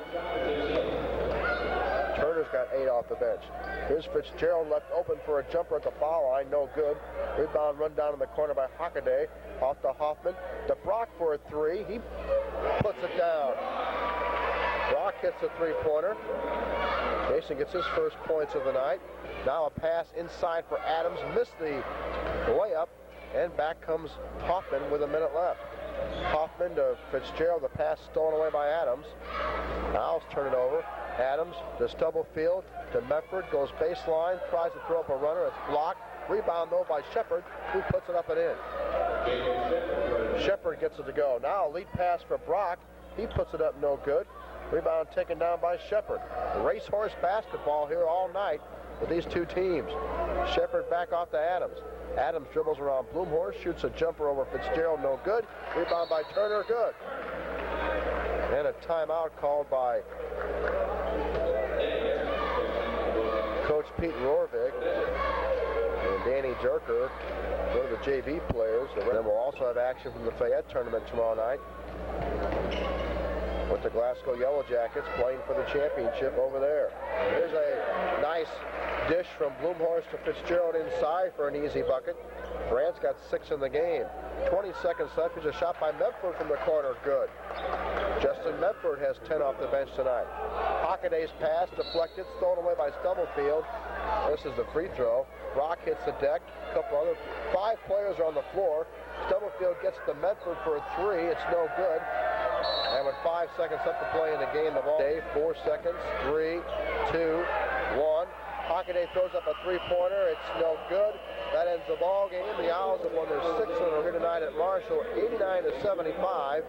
Turner's got 8 off the bench. Here's Fitzgerald left open for a jumper at the foul line. No good. Rebound run down in the corner by Hockaday. Off to Hoffman. To Brock for a 3. He puts it down. Brock hits a three-pointer. Jason gets his first points of the night. Now a pass inside for Adams. Missed the layup. And back comes Hoffman with a minute left. Hoffman to Fitzgerald. The pass stolen away by Adams. Owls turn it over. Adams to Stubblefield to Medford. Goes baseline. Tries to throw up a runner. It's blocked. Rebound though by Shepard, who puts it up and in. Shepard gets it to go. Now a lead pass for Brock. He puts it up no good. Rebound taken down by Shepard. Racehorse basketball here all night with these two teams. Shepard back off to Adams. Adams dribbles around Bloomhorse, shoots a jumper over Fitzgerald, no good. Rebound by Turner, good. And a timeout called by Coach Pete Rorvig and Danny Jerker, one of the JV players. Then we'll also have action from the Fayette tournament tomorrow night with the Glasgow Yellow Jackets playing for the championship over there. Here's a nice dish from Bloomhorse to Fitzgerald inside for an easy bucket. Brandt's got 6 in the game. 20 seconds left. Here's a shot by Medford from the corner. Good. Justin Medford has 10 off the bench tonight. Hockaday's pass deflected, stolen away by Stubblefield. This is the free throw. Brock hits the deck. A couple other 5 players are on the floor. Stubblefield gets to Medford for a 3. It's no good. And with 5 seconds left to play in the game, the ball. 4 seconds. 3, 2, 1. Hockaday throws up a three-pointer. It's no good. That ends the ball game. The Owls have won their 6th one here tonight at Marshall, 89-75.